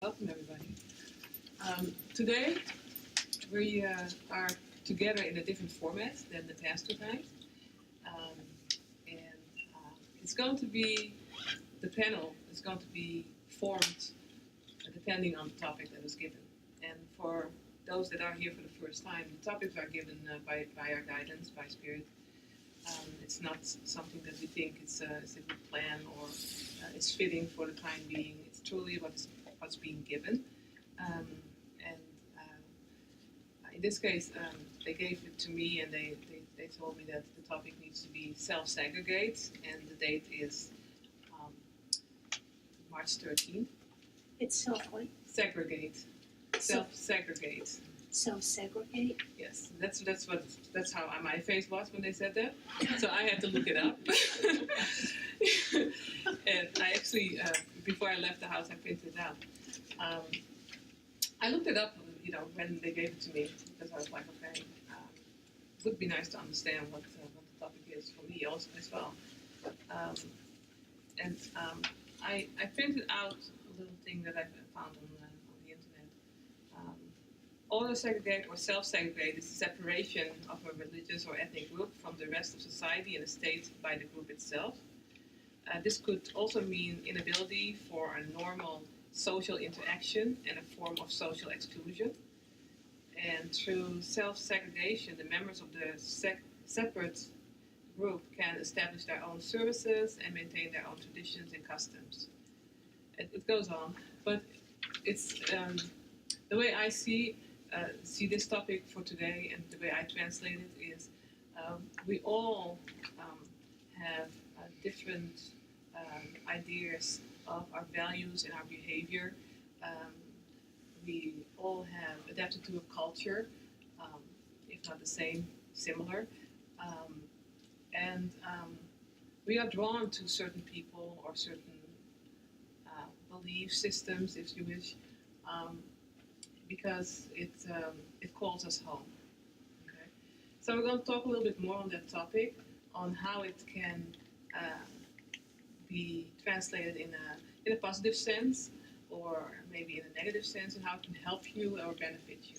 Welcome, everybody. Today, we are together in a different format than the past two times. And it's going to be, the panel is going to be formed depending on the topic that is given. And for those that are here for the first time, the topics are given by our guidance, by Spirit. It's not something that we think it's a good plan or it's fitting for the time being. It's truly what's being given. In this case, they gave it to me and they told me that the topic needs to be self-segregate, and the date is March 13th. It's self-what? Segregate. Self-segregate. Self-segregate? Yes, that's how my face was when they said that. So I had to look it up. And I actually, before I left the house, I printed it out. I looked it up, when they gave it to me, because I was like, okay, it would be nice to understand what the topic is for me also as well. I printed out a little thing that I found on the internet. Auto-segregate or self-segregate is the separation of a religious or ethnic group from the rest of society and the state by the group itself. This could also mean inability for a normal social interaction and a form of social exclusion. And through self-segregation, the members of the separate group can establish their own services and maintain their own traditions and customs. It goes on, but it's the way I see this topic for today, and the way I translate it is we all have different ideas of our values and our behavior. We all have adapted to a culture, if not the same, similar. We are drawn to certain people or certain belief systems, if you wish, because it calls us home. Okay? So we're going to talk a little bit more on that topic, on how it can be translated in a positive sense, or maybe in a negative sense, and how it can help you or benefit you,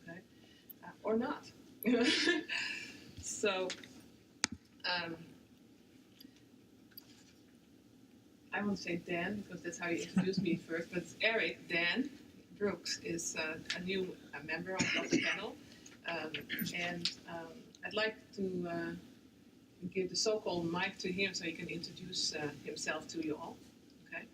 okay, or not. So I won't say Dan because that's how you introduced me first, but Eric Dan Brooks is a new member of the panel, and I'd like to give the so-called mic to him so he can introduce himself to you all. Okay.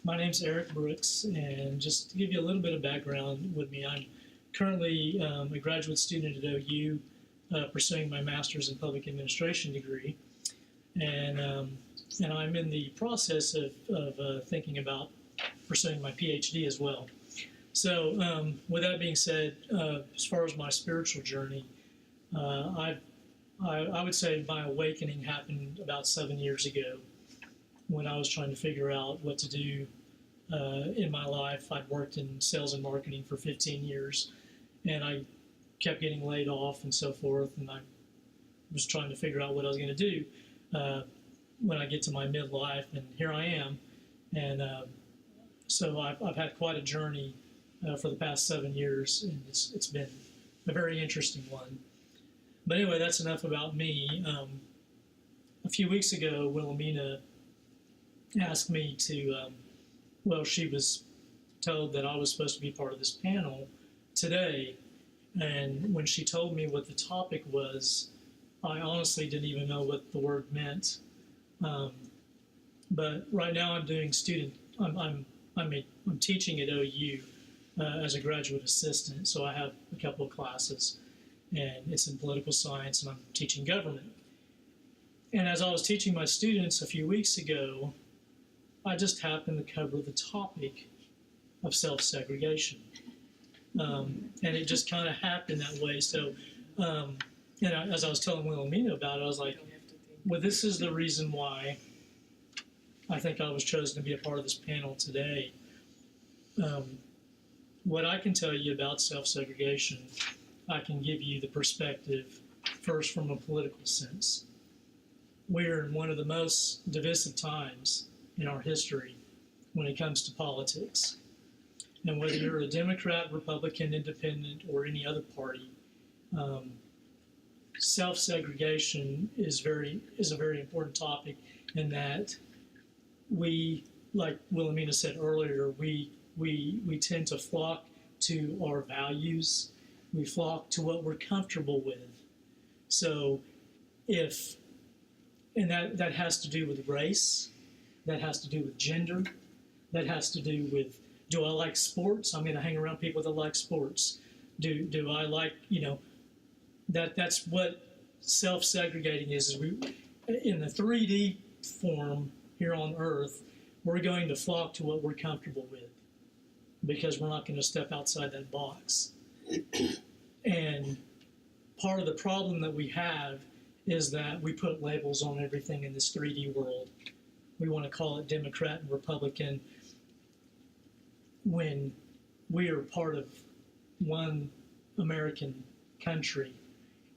My name's Eric Brooks, and just to give you a little bit of background with me, I'm currently a graduate student at OU pursuing my master's in public administration degree, and I'm in the process of thinking about pursuing my PhD as well. So with that being said, as far as my spiritual journey, I would say my awakening happened about 7 years ago when I was trying to figure out what to do in my life. I'd worked in sales and marketing for 15 years, and I kept getting laid off and so forth, and I was trying to figure out what I was going to do when I get to my midlife, and here I am. And so I've had quite a journey for the past 7 years, and it's been a very interesting one. But anyway, that's enough about me. A few weeks ago, Wilhelmina asked me to, she was told that I was supposed to be part of this panel today. And when she told me what the topic was, I honestly didn't even know what the word meant. But right now I'm doing I'm teaching at OU as a graduate assistant. So I have a couple of classes, and it's in political science, and I'm teaching government. And as I was teaching my students a few weeks ago, I just happened to cover the topic of self-segregation. And it just kind of happened that way. So, as I was telling Wilhelmina about it, I was like, well, this is the reason why I think I was chosen to be a part of this panel today. What I can tell you about self-segregation, I can give you the perspective first from a political sense. We're in one of the most divisive times in our history when it comes to politics. And whether you're a Democrat, Republican, Independent, or any other party, self-segregation is a very important topic, in that we, like Wilhelmina said earlier, we tend to flock to our values. We flock to what we're comfortable with. So that has to do with race, that has to do with gender, that has to do with, do I like sports? I'm going to hang around people that like sports. Do I like, that's what self-segregating is we, in the 3D form here on Earth, we're going to flock to what we're comfortable with, because we're not going to step outside that box. And part of the problem that we have is that we put labels on everything in this 3D world. We want to call it Democrat and Republican when we are part of one American country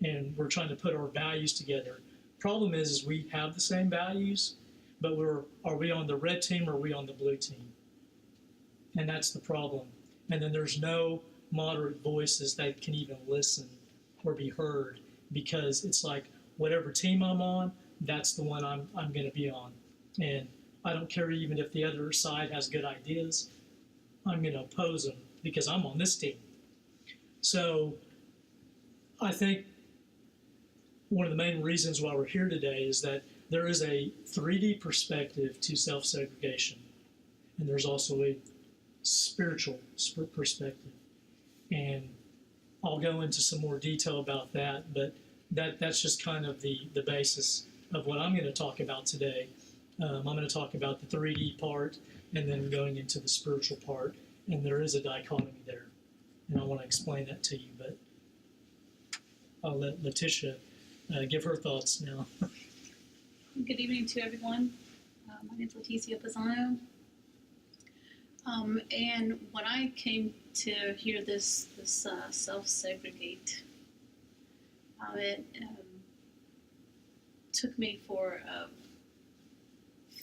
and we're trying to put our values together. Problem is we have the same values, but are we on the red team or are we on the blue team? And that's the problem. And then there's no moderate voices that can even listen or be heard, because it's like, whatever team I'm on, that's the one I'm going to be on. And I don't care even if the other side has good ideas. I'm going to oppose them because I'm on this team. So I think one of the main reasons why we're here today is that there is a 3D perspective to self-segregation, and there's also a spiritual perspective. And I'll go into some more detail about that, but that's just kind of the basis of what I'm going to talk about today. I'm going to talk about the 3D part and then going into the spiritual part, and there is a dichotomy there, and I want to explain that to you, but I'll let Letitia give her thoughts now. Good evening to everyone. My name is Leticia Pisano. And when I came to hear this self-segregate, it took me for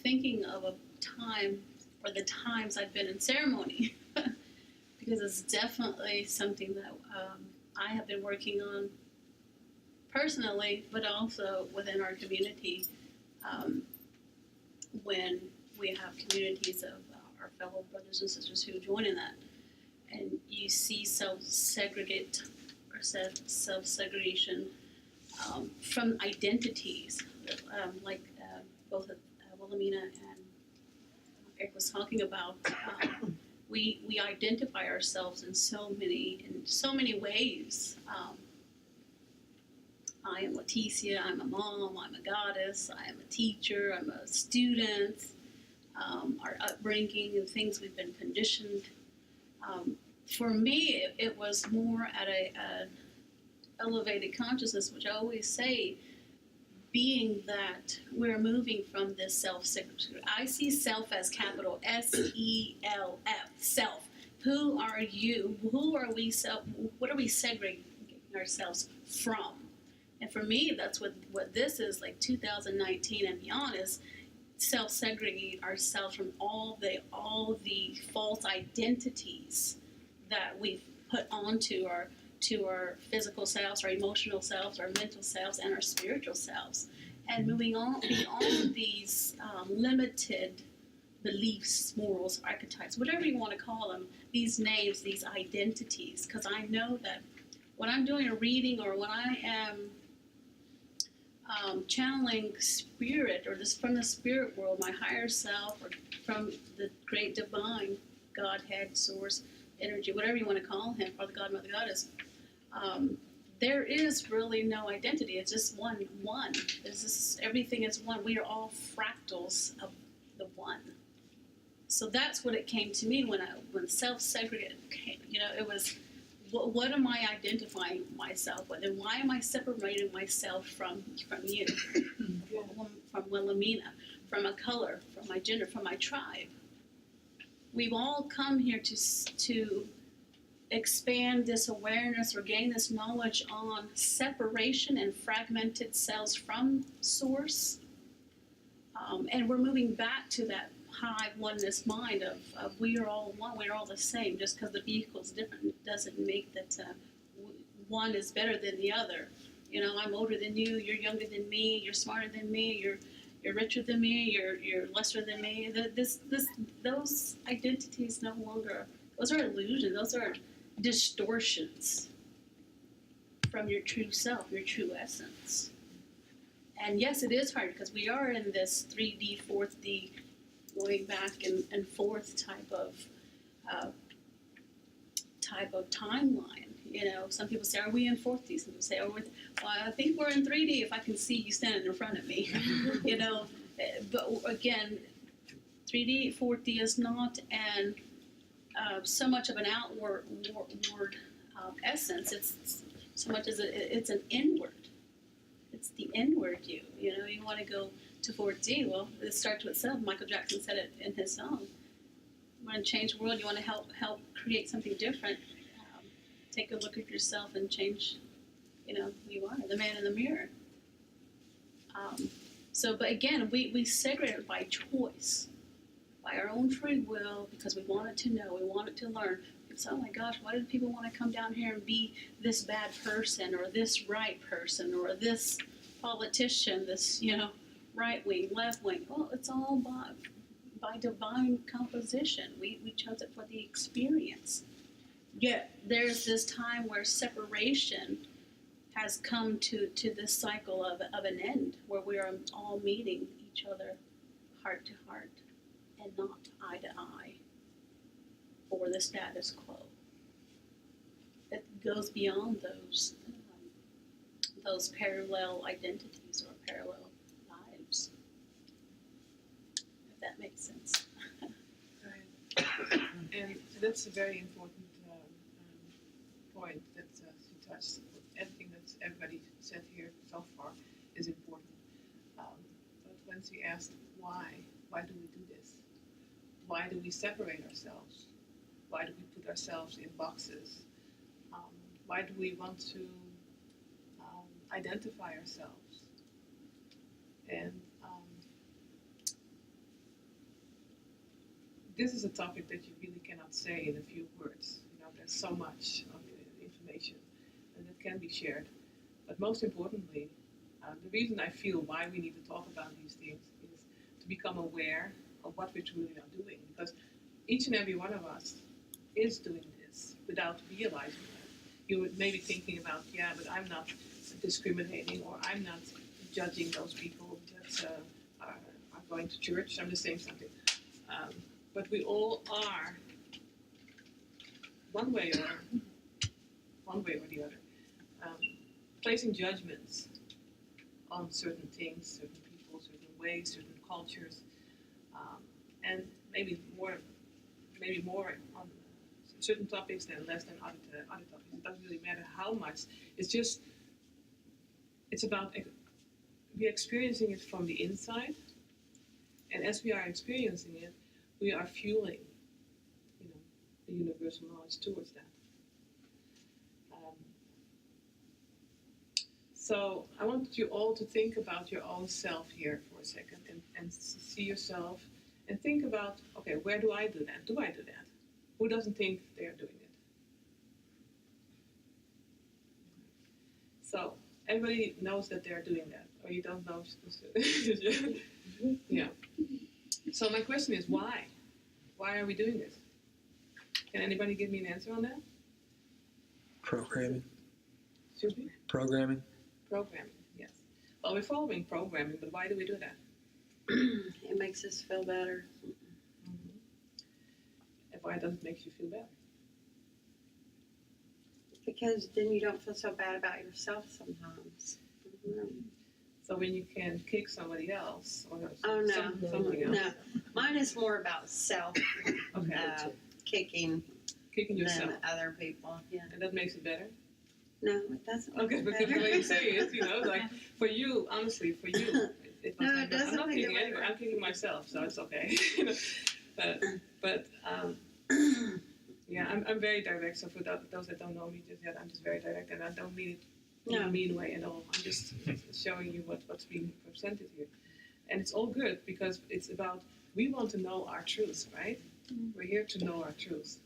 thinking of a time, or the times I've been in ceremony, because it's definitely something that I have been working on personally, but also within our community, when we have communities of our fellow brothers and sisters who join in that, and you see self-segregate or self-segregation from identities, like both Wilhelmina and Eric was talking about. We identify ourselves in so many ways. I am Leticia, I'm a mom, I'm a goddess, I am a teacher, I'm a student, our upbringing and things we've been conditioned. For me, it was more at a elevated consciousness, which I always say, being that we're moving from this self-segregation. I see self as capital S-E-L-F, self. Who are you? Who are we self? What are we segregating ourselves from? And for me, that's what this is, like 2019 and beyond, is self-segregate ourselves from all the false identities that we've put onto our physical selves, our emotional selves, our mental selves, and our spiritual selves, and moving on beyond these limited beliefs, morals, archetypes, whatever you want to call them, these names, these identities. Because I know that when I'm doing a reading or when I am channeling spirit, or this from the spirit world, my higher self, or from the great divine Godhead, source, energy, whatever you want to call him, Father God, Mother Goddess, there is really no identity. It's just one. Everything is one. We are all fractals of the one. So that's what it came to me when self-segregate came. It was, what am I identifying myself with, and why am I separating myself from you, from Wilhelmina, from a color, from my gender, from my tribe? We've all come here to expand this awareness or gain this knowledge on separation and fragmented cells from source. And we're moving back to that high oneness mind of we are all one, we're all the same. Just because the vehicle is different doesn't make that one is better than the other. You know, I'm older than you, you're younger than me, you're smarter than me, you're richer than me, you're lesser than me. Those identities no longer, those are illusions, those are distortions from your true self, your true essence. And yes, it is hard because we are in this 3D, 4D, going back and forth type of timeline. You know, some people say, "Are we in 4D?" Some people say, "Oh, well, I think we're in 3D if I can see you standing in front of me." You know, but again, 3D, 4D is not so much of an outward essence. It's so much as it's an inward. It's the inward you. You know, you want to go to 4D. Well, it starts with self. Michael Jackson said it in his song. You want to change the world. You want to help create something different. Take a look at yourself and change. You know, who you are, the man in the mirror. But again, we segregate it by choice, by our own free will, because we wanted to know, we wanted to learn. It's, oh my gosh, why did people want to come down here and be this bad person, or this right person, or this politician, this, you know, right wing, left wing? Well, it's all by divine composition. We chose it for the experience. Yet there's this time where separation has come to this cycle of an end, where we are all meeting each other heart to heart and not eye to eye for the status quo. It goes beyond those parallel identities or parallel lives, if that makes sense. Right. And that's a very important point that she touched. Everything that everybody said here so far is important. But when she asked why do we do this? Why do we separate ourselves? Why do we put ourselves in boxes? Why do we want to identify ourselves? And this is a topic that you really cannot say in a few words. You know, there's so much of information and that can be shared. But most importantly, the reason I feel why we need to talk about these things is to become aware of what we truly are doing. Because each and every one of us is doing this without realizing it. You would maybe thinking about, yeah, but I'm not discriminating, or I'm not judging those people that are going to church. I'm just saying something. But we all are, one way or the other, placing judgments on certain things, certain people, certain ways, certain cultures, and maybe more on certain topics than less than other topics. It doesn't really matter how much. It's about we're experiencing it from the inside, and as we are experiencing it, we are fueling, you know, the universal knowledge towards that. So I want you all to think about your own self here for a second, and see yourself, and think about, okay, where do I do that? Do I do that? Who doesn't think they're doing it? So everybody knows that they're doing that, or you don't know. Yeah. So my question is, why? Why are we doing this? Can anybody give me an answer on that? Programming. Excuse me? Programming. Programming, yes. Well, we're following programming, but why do we do that? It makes us feel better. Mm-hmm. And why does it make you feel better? Because then you don't feel so bad about yourself sometimes. Mm-hmm. So when you can kick somebody else, or No. something else. Mine is more about self Okay. kicking Kicking yourself. than other people. Yeah. And that makes it better? No, it doesn't. Okay, make it because the better. way you say it, you know, like, for you, honestly, for you, it No, must it doesn't I'm not make it kicking anyone, better. I'm kicking myself, so it's okay. but yeah, I'm very direct, so for those that don't know me just yet, I'm just very direct, and I don't mean it in a mean way at all. I'm just showing you what's being presented here. And it's all good because it's about, we want to know our truth, right? We're here to know our truth.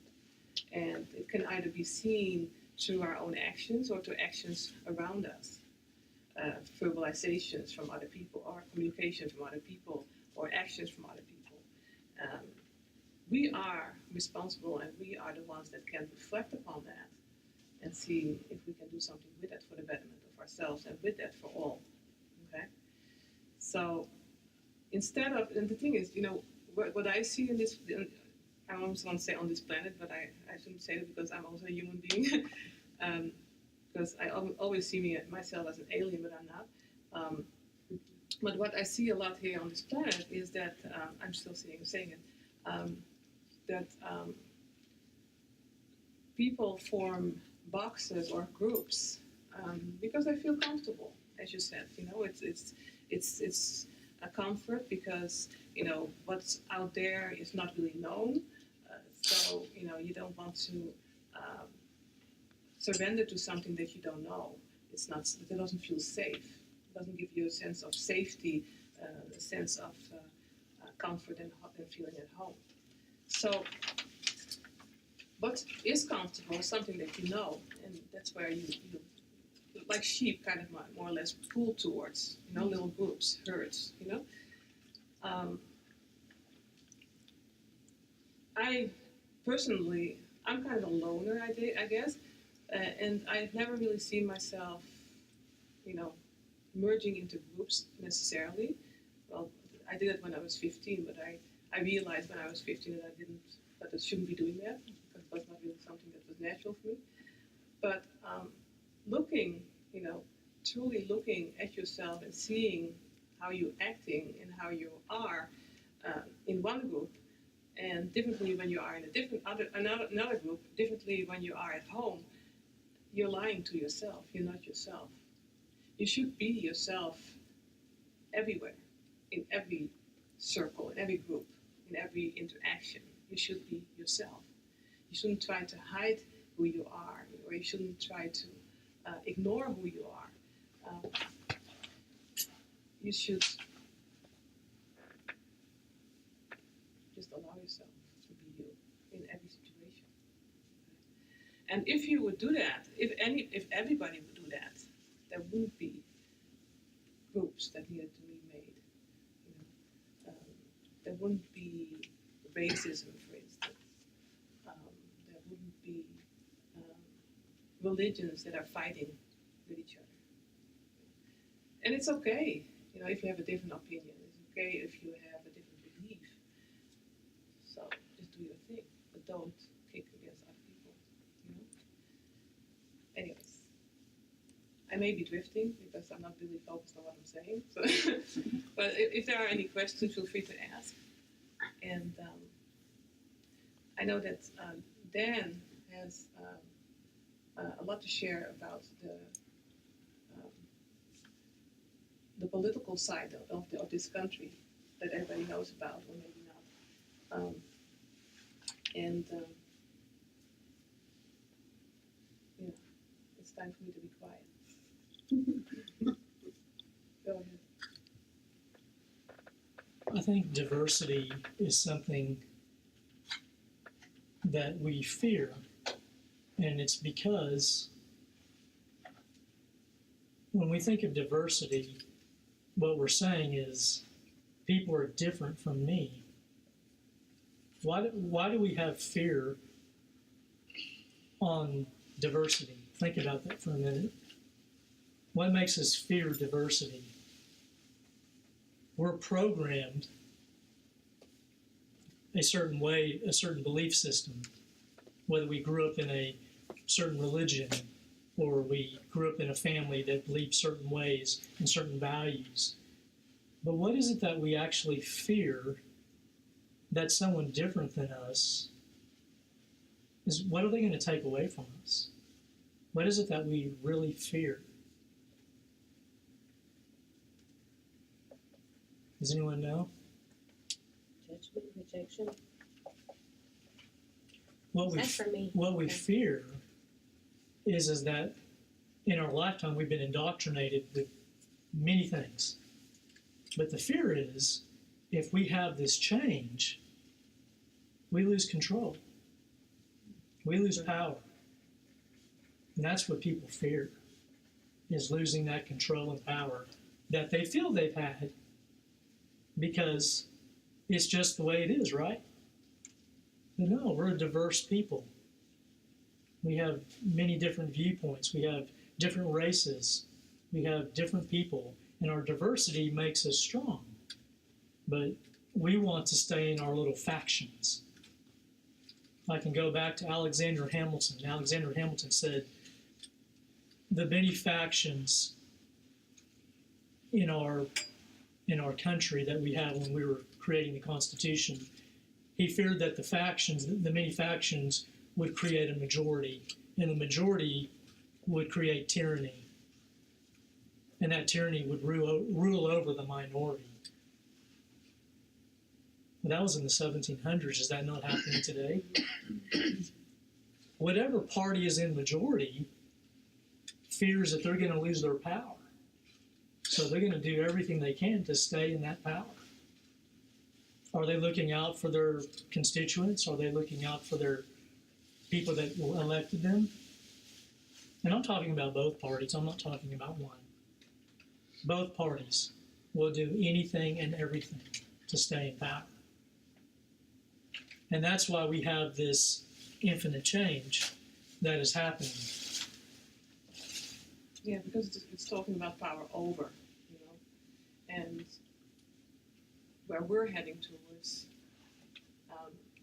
And it can either be seen through our own actions or to actions around us. Verbalizations from other people, or communication from other people, or actions from other people. We are responsible, and we are the ones that can reflect upon that and see if we can do something with that for the betterment of ourselves and with that for all. Okay? So instead of, and the thing is, what I see in this, I almost want to say on this planet, but I shouldn't say that because I'm also a human being. Because I always see myself as an alien, but I'm not. But what I see a lot here on this planet is that, I'm still saying it, that people form boxes or groups because they feel comfortable, as you said. It's a comfort because what's out there is not really known, so you don't want to surrender to something that you don't know. It doesn't feel safe. It doesn't give you a sense of safety, a sense of comfort and feeling at home. So what is comfortable is something that you know, and that's where you like sheep, kind of more or less pull towards, little groups, herds, I personally, I'm kind of a loner, I guess, and I've never really seen myself, merging into groups necessarily. Well, I did it when I was 15, but I realized when I was 15 that I shouldn't be doing that because it was not really something that was natural for me. But looking, truly looking at yourself and seeing how you're acting and how you are in one group, and differently when you are in another group, differently when you are at home, you're lying to yourself. You're not yourself. You should be yourself everywhere, in every circle, in every group, in every interaction. You should be yourself. You shouldn't try to hide who you are, or you shouldn't try to ignore who you are. You should just allow yourself to be you in every situation. And if you would do that, if everybody would do that, there wouldn't be groups that needed to be made. There wouldn't be racism, for instance. There wouldn't be religions that are fighting with each other. And it's okay, if you have a different opinion. It's okay if you have a different belief. So just do your thing, but don't kick against other people. Anyways, I may be drifting because I'm not really focused on what I'm saying. So, but if there are any questions, feel free to ask. And I know that Dan has a lot to share about the political side of this country that everybody knows about, or maybe not. It's time for me to be quiet. Go ahead. I think diversity is something that we fear, and it's because when we think of diversity, what we're saying is people are different from me. Why do we have fear on diversity? Think about that for a minute. What makes us fear diversity? We're programmed a certain way, a certain belief system, whether we grew up in a certain religion or we grew up in a family that believed certain ways and certain values. But what is it that we actually fear that someone different than us is? What are they going to take away from us? What is it that we really fear? Does anyone know? Judgment, rejection. That's for me. What we fear is that in our lifetime we've been indoctrinated with many things. But the fear is, if we have this change, we lose control. We lose power. And that's what people fear, is losing that control and power that they feel they've had because it's just the way it is, right? But no, we're a diverse people. We have many different viewpoints. We have different races. We have different people. And our diversity makes us strong. But we want to stay in our little factions. I can go back to Alexander Hamilton. Alexander Hamilton said, the many factions in our country that we had when we were creating the Constitution, he feared that the many factions would create a majority, and the majority would create tyranny. And that tyranny would rule over the minority. But that was in the 1700s. Is that not happening today? Whatever party is in majority fears that they're going to lose their power. So they're going to do everything they can to stay in that power. Are they looking out for their constituents? Are they looking out for their people that elected them? And I'm talking about both parties. I'm not talking about one. Both parties will do anything and everything to stay in power. And that's why we have this infinite change that is happening. Yeah, because it's talking about power over, you know, and where we're heading towards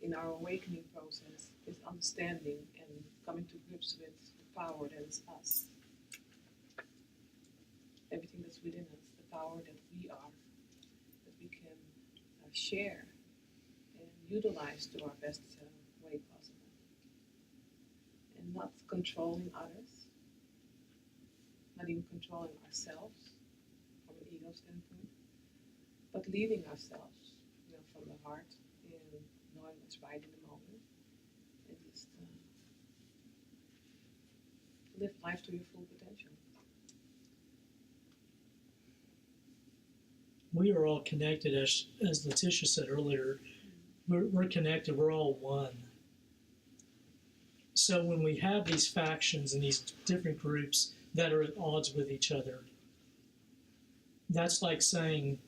in our awakening process is understanding and coming to grips with the power that is us. Everything that's within us, the power that we are, that we can share and utilize to our best way possible. And not controlling others, not even controlling ourselves from an ego standpoint, but leading ourselves, you know, from the heart and knowing what's right in the moment, and just live life to your full potential. We are all connected, as Letitia said earlier. We're connected. We're all one. So when we have these factions and these different groups that are at odds with each other, that's like saying,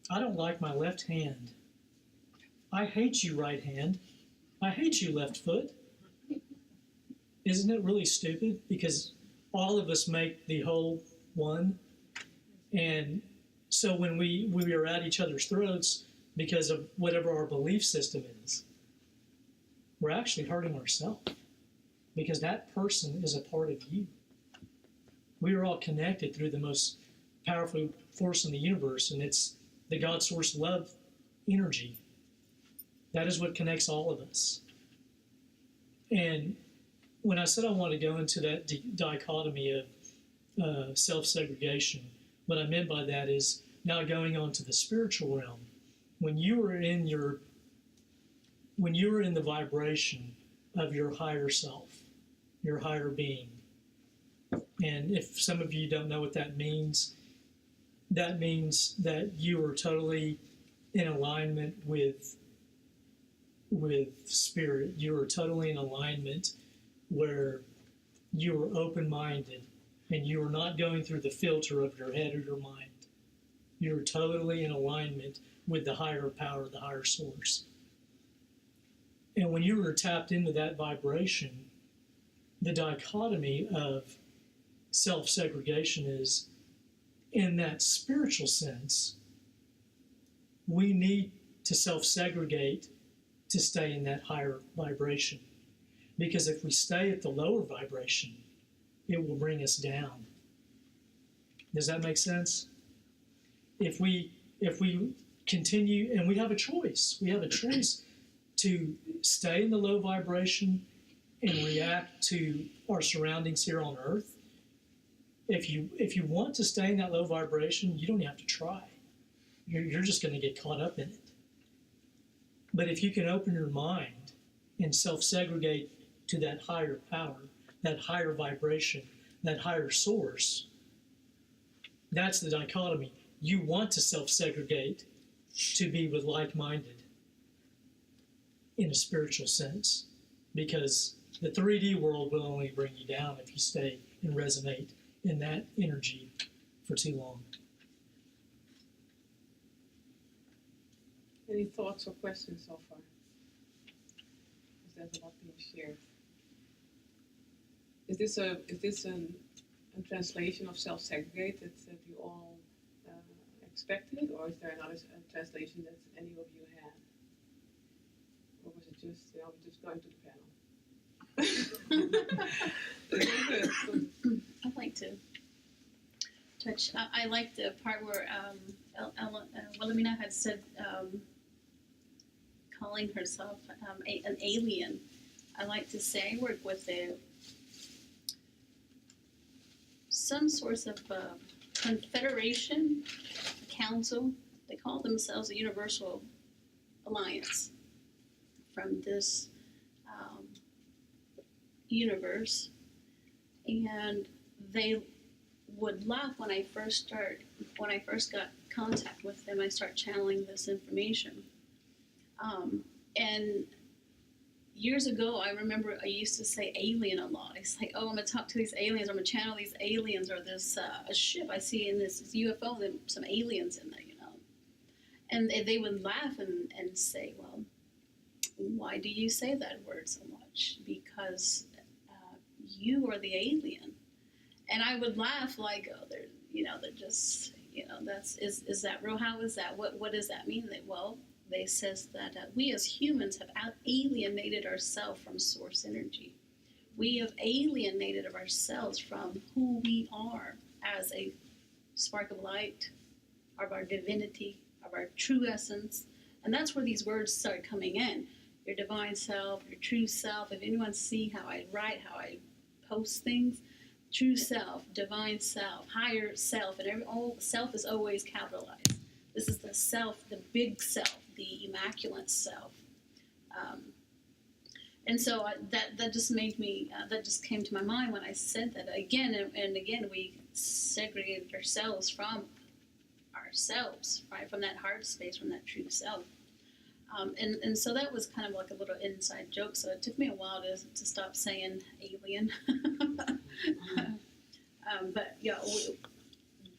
I don't like my left hand. I hate you, right hand. I hate you, left foot. Isn't it really stupid? Because all of us make the whole one. And so when we are at each other's throats because of whatever our belief system is, we're actually hurting ourselves because that person is a part of you. We are all connected through the most powerful force in the universe, and it's the God source love energy. That is what connects all of us. And when I said I want to go into that dichotomy of self-segregation, what I meant by that is now going on to the spiritual realm. When you are in the vibration of your higher self, your higher being, and if some of you don't know what that means that you are totally in alignment with spirit. You are totally in alignment where you are open-minded and you are not going through the filter of your head or your mind. You're totally in alignment with the higher power, the higher source. And when you are tapped into that vibration, the dichotomy of self-segregation is, in that spiritual sense, we need to self-segregate to stay in that higher vibration. Because if we stay at the lower vibration, it will bring us down. Does that make sense? If we continue, and we have a choice to stay in the low vibration and react to our surroundings here on earth. If you want to stay in that low vibration, you don't have to try. You're just going to get caught up in it. But if you can open your mind and self-segregate to that higher power, that higher vibration, that higher source, that's the dichotomy. you want to self-segregate to be with like-minded in a spiritual sense, because the 3D world will only bring you down if you stay and resonate in that energy for too long. Any thoughts or questions so far? Because there's a lot being shared. Is this a translation of self-segregate that you all expected, or is there another translation that any of you had? Or was it just, we're just going to the panel? Good. I'd like to touch. I like the part where Wilhelmina had said, calling herself an alien. I like to say I work with some sorts of confederation, council. They call themselves a Universal Alliance from this universe, and they would laugh when I first got contact with them. I start channeling this information, and years ago, I remember I used to say alien a lot. It's like, oh, I'm gonna talk to these aliens, or I'm gonna channel these aliens, or this a ship I see in this UFO, and some aliens in there, and they would laugh and say, well, why do you say that word so much? Because you are the alien. And I would laugh like, oh, they're just, is that real? How is that? What does that mean? They says that we as humans have alienated ourselves from source energy. We have alienated of ourselves from who we are as a spark of light, of our divinity, of our true essence. And that's where these words start coming in. Your divine self, your true self. If anyone see how I write, how I post things, true self, divine self, higher self, and all self is always capitalized. This is the self, the big self, the immaculate self. And so that just made me, that just came to my mind when I said that again and again. We segregated ourselves, right, from that heart space, from that true self. And so that was kind of like a little inside joke. So it took me a while to stop saying alien. But yeah,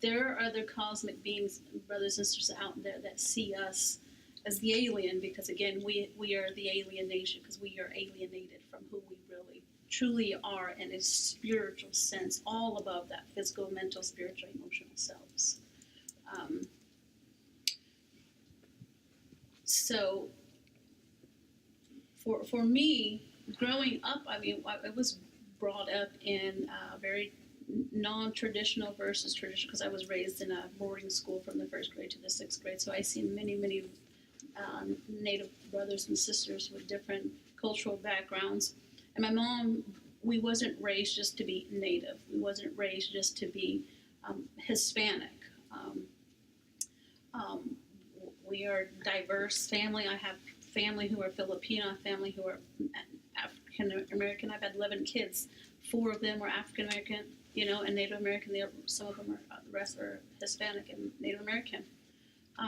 there are other cosmic beings, brothers and sisters out there that see us as the alien, because again, we are the alien nation, because we are alienated from who we really truly are in a spiritual sense, all above that physical, mental, spiritual, emotional selves. So for me, growing up, I was brought up in very non-traditional versus traditional, because I was raised in a boarding school from the 1st grade to the 6th grade. So I see many Native brothers and sisters with different cultural backgrounds. And my mom, we wasn't raised just to be Native. We wasn't raised just to be Hispanic. We are a diverse family. I have family who are Filipino, family who are African American. I've had 11 kids. 4 of them are African American, and Native American. Some of them are, the rest are Hispanic and Native American.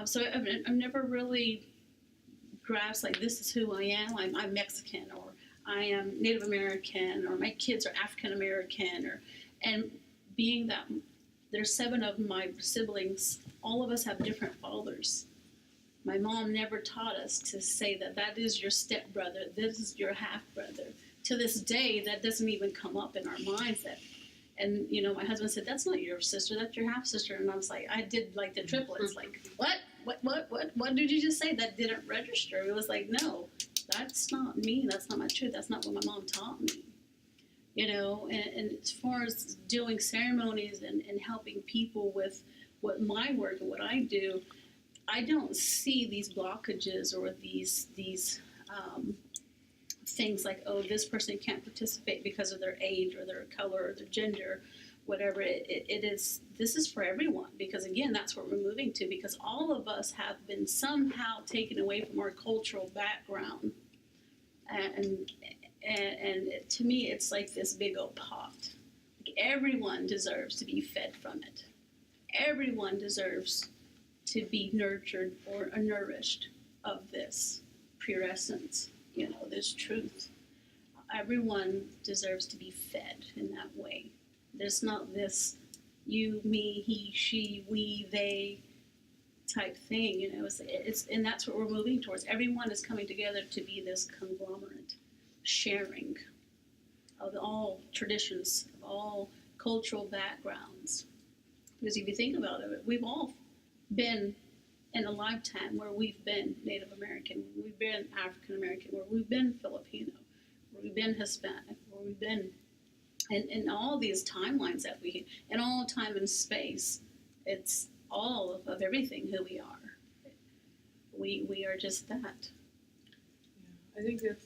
So I've never really grasped like, this is who I am. I'm Mexican, or I am Native American, or my kids are African American, and being that there's 7 of my siblings, all of us have different fathers. My mom never taught us to say that is your stepbrother, this is your half-brother. To this day, that doesn't even come up in our minds. And my husband said, that's not your sister, that's your half-sister. And I was like, I did like the triplets, like, what did you just say? That didn't register. It was like, no, that's not me, that's not my truth, that's not what my mom taught me. And as far as doing ceremonies and helping people with what my work and what I do, I don't see these blockages or these things like, oh, this person can't participate because of their age or their color or their gender, whatever it is. This is for everyone, because again, that's what we're moving to, because all of us have been somehow taken away from our cultural background. And to me, it's like this big old pot. Like, everyone deserves to be fed from it. Everyone deserves to be nurtured or nourished of this pure essence, this truth. Everyone deserves to be fed in that way. There's not this you, me, he, she, we, they type thing, it's and that's what we're moving towards. Everyone is coming together to be this conglomerate, sharing of all traditions, of all cultural backgrounds. Because if you think about it, we've all been in a lifetime where we've been Native American, where we've been African American, where we've been Filipino, where we've been Hispanic, where we've been in all these timelines that we, in all time and space, it's all of everything who we are. We are just that. Yeah, I think that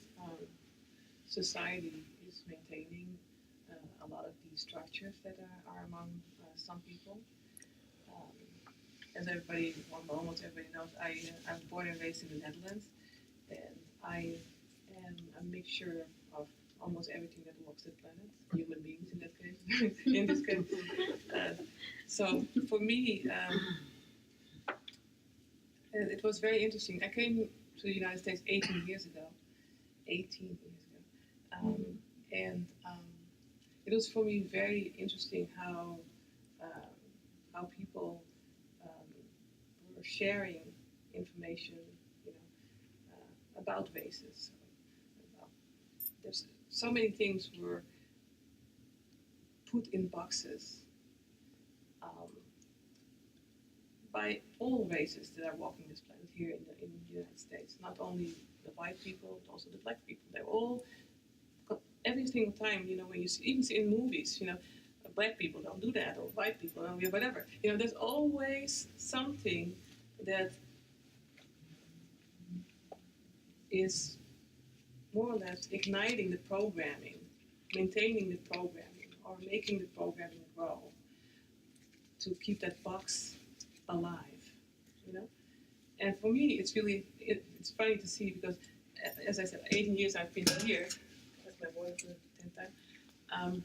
society is maintaining a lot of these structures that are among some people. As everybody, almost everybody knows, I was born and raised in the Netherlands, and I am a mixture of almost everything that walks the planet, human beings in that case, in this case. So for me, it was very interesting. I came to the United States 18 years ago, and it was for me very interesting how people were sharing information, about races. There's so many things were put in boxes by all races that are walking this planet here in the United States. Not only the white people, but also the black people. They're all, every single time, when you even see in movies, black people don't do that, or white people don't do whatever. There's always something that is more or less igniting the programming, maintaining the programming, or making the programming grow to keep that box alive, And for me, it's really, it's funny to see because, as I said, 18 years I've been here. That's my boy for the 10th time.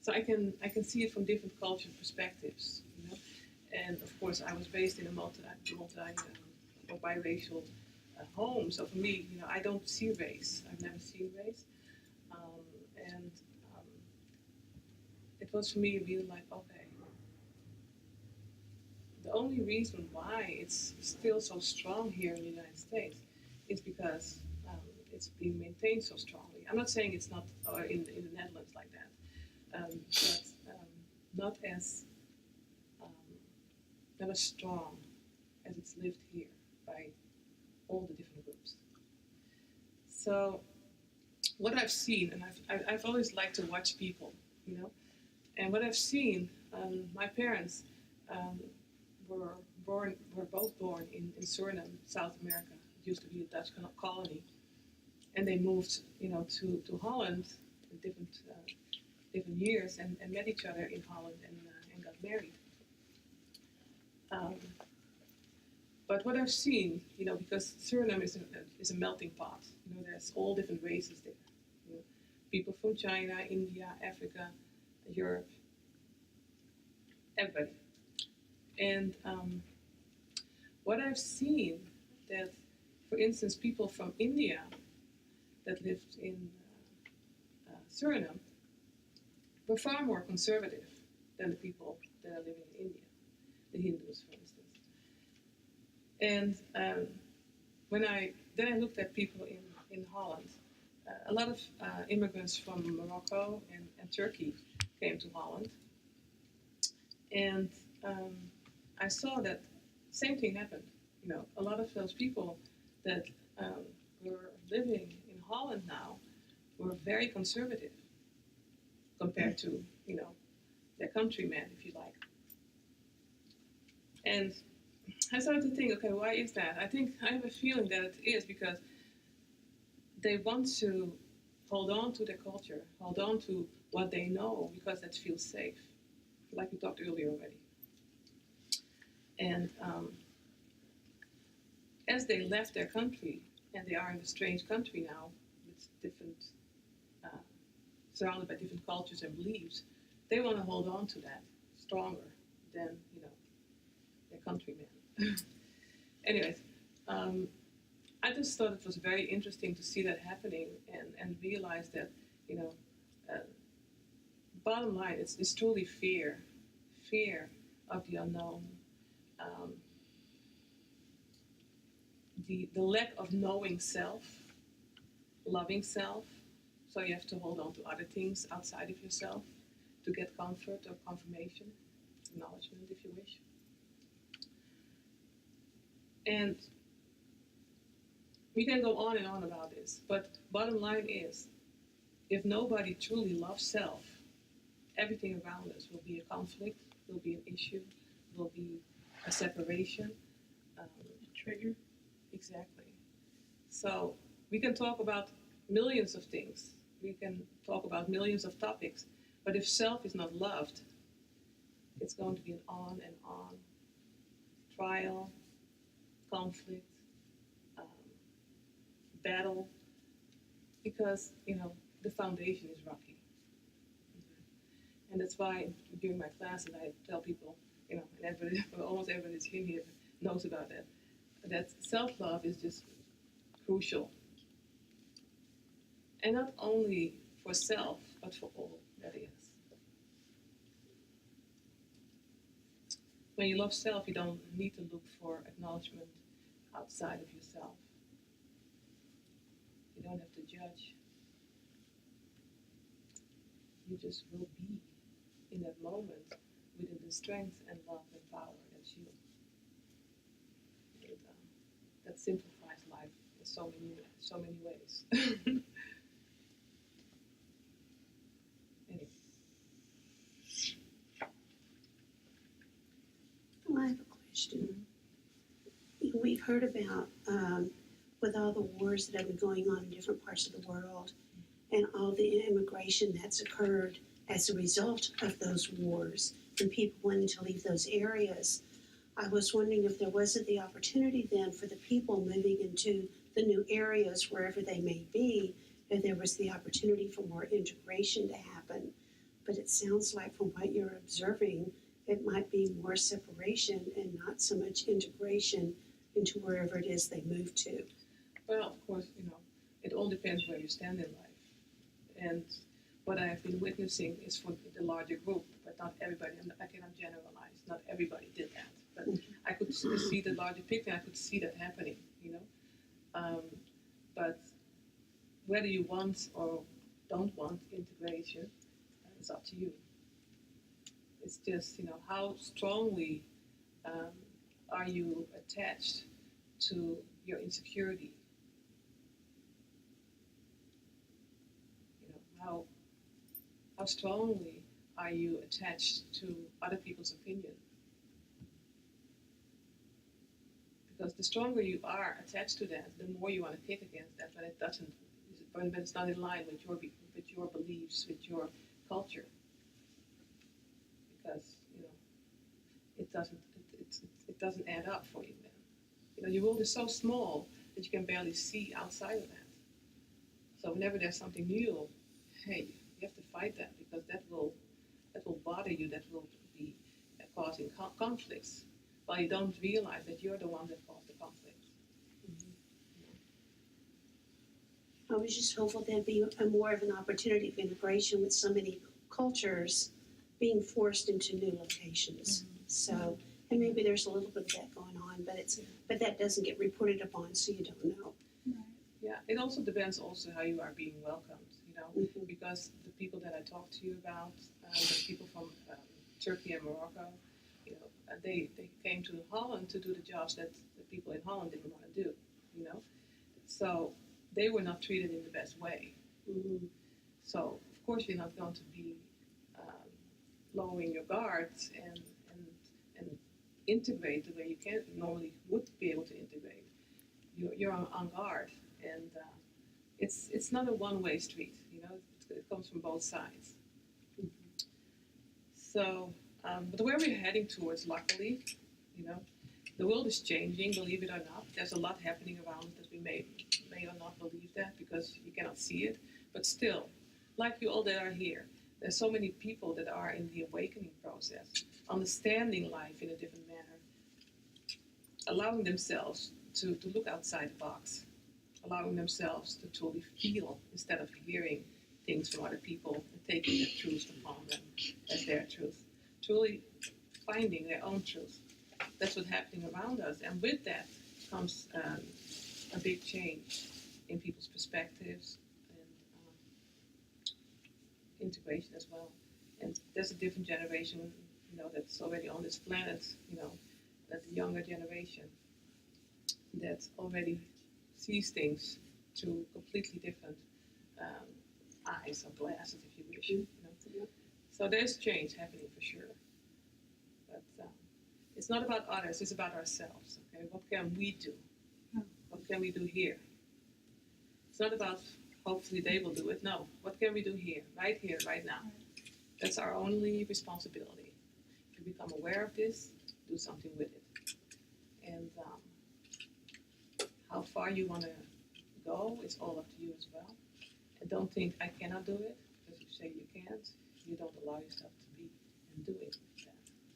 So I can see it from different cultural perspectives, And of course, I was raised in a multi or biracial home. So for me, I don't see race. I've never seen race, and it was for me really like, okay. The only reason why it's still so strong here in the United States is because it's being maintained so strongly. I'm not saying it's not in the Netherlands like that, but not as strong as it's lived here by all the different groups. So what I've seen, and I've always liked to watch people, and what I've seen, my parents. Were both born in Suriname, South America. It used to be a Dutch colony, and they moved, to Holland in different years and met each other in Holland and got married. But what I've seen, because Suriname is a melting pot. There's all different races there. People from China, India, Africa, Europe, everybody. And what I've seen that, for instance, people from India that lived in Suriname were far more conservative than the people that are living in India, the Hindus, for instance. And when I looked at people in Holland, a lot of immigrants from Morocco and Turkey came to Holland, and I saw that same thing happened. A lot of those people that were living in Holland now were very conservative compared to, their countrymen, if you like. And I started to think, okay, why is that? I have a feeling that it is because they want to hold on to their culture, hold on to what they know, because that feels safe, like we talked earlier already. And as they left their country, and they are in a strange country now, with different, surrounded by different cultures and beliefs, they want to hold on to that stronger than, their countrymen. Anyways, I just thought it was very interesting to see that happening and realize that, you know, uh, bottom line, it's truly fear of the unknown, um, the lack of knowing self, loving self. So you have to hold on to other things outside of yourself to get comfort or confirmation, acknowledgement, if you wish. And we can go on and on about this, but bottom line is, if nobody truly loves self, everything around us will be a conflict, will be an issue, will be a separation. Trigger. Exactly. So we can talk about millions of things. We can talk about millions of topics. But if self is not loved, it's going to be an on and on trial, conflict, um, battle, because, the foundation is rocky. And that's why during my classes I tell people, and everybody, almost everybody that's in here knows about that self-love is just crucial. And not only for self, but for all that is. When you love self, you don't need to look for acknowledgement outside of yourself. You don't have to judge. You just will be in that moment within the strength and love and power that's you. And, that simplifies life in so many ways. Anyway. Well, I have a question. We've heard about, with all the wars that have been going on in different parts of the world and all the immigration that's occurred as a result of those wars and people wanting to leave those areas, I was wondering if there wasn't the opportunity then for the people moving into the new areas, wherever they may be, if there was the opportunity for more integration to happen. But it sounds like from what you're observing, it might be more separation and not so much integration into wherever it is they move to. Well, of course, it all depends where you stand in life. And what I have been witnessing is for the larger group, but not everybody. I cannot generalize. Not everybody did that. But I could see the larger picture. I could see that happening, But whether you want or don't want integration, it's up to you. It's just, how strongly are you attached to your insecurity? How strongly are you attached to other people's opinion? Because the stronger you are attached to that, the more you want to kick against that when it's not in line with your beliefs, with your culture. Because it doesn't add up for you then. Your world is so small that you can barely see outside of that. So whenever there's something new, hey, you have to fight that, because that will bother you. That will be causing conflicts. While you don't realize that you're the one that caused the conflicts. I was just hopeful there'd be more of an opportunity for integration with so many cultures being forced into new locations. So, and maybe there's a little bit of that going on, but that doesn't get reported upon, so you don't know. Yeah, it also depends also how you are being welcomed, because the people that I talked to you about, the people from Turkey and Morocco, they came to Holland to do the jobs that the people in Holland didn't want to do, So they were not treated in the best way. So of course you're not going to be lowering your guards and integrate the way you can normally would be able to integrate. You're on guard, and it's not a one-way street. It comes from both sides. So, but where we're heading towards, luckily, the world is changing. Believe it or not, there's a lot happening around us. We may or not believe that because you cannot see it. But still, like you all that are here, there's so many people that are in the awakening process, understanding life in a different manner. allowing themselves to look outside the box, allowing themselves to truly feel instead of hearing things from other people and taking the truth upon them as their truth, truly finding their own truth. That's what's happening around us, and with that comes a big change in people's perspectives and integration as well. And there's a different generation, that's already on this planet, that the younger generation that already sees things through completely different eyes or glasses, if you wish. So there's change happening for sure. But it's not about others, it's about ourselves. Okay, what can we do? What can we do here? It's not about hopefully they will do it. No, what can we do here, right now? That's our only responsibility. If you become aware of this, do something with it. And how far you want to go is all up to you as well. And don't think, I cannot do it, because you say you can't, you don't allow yourself to be and do it.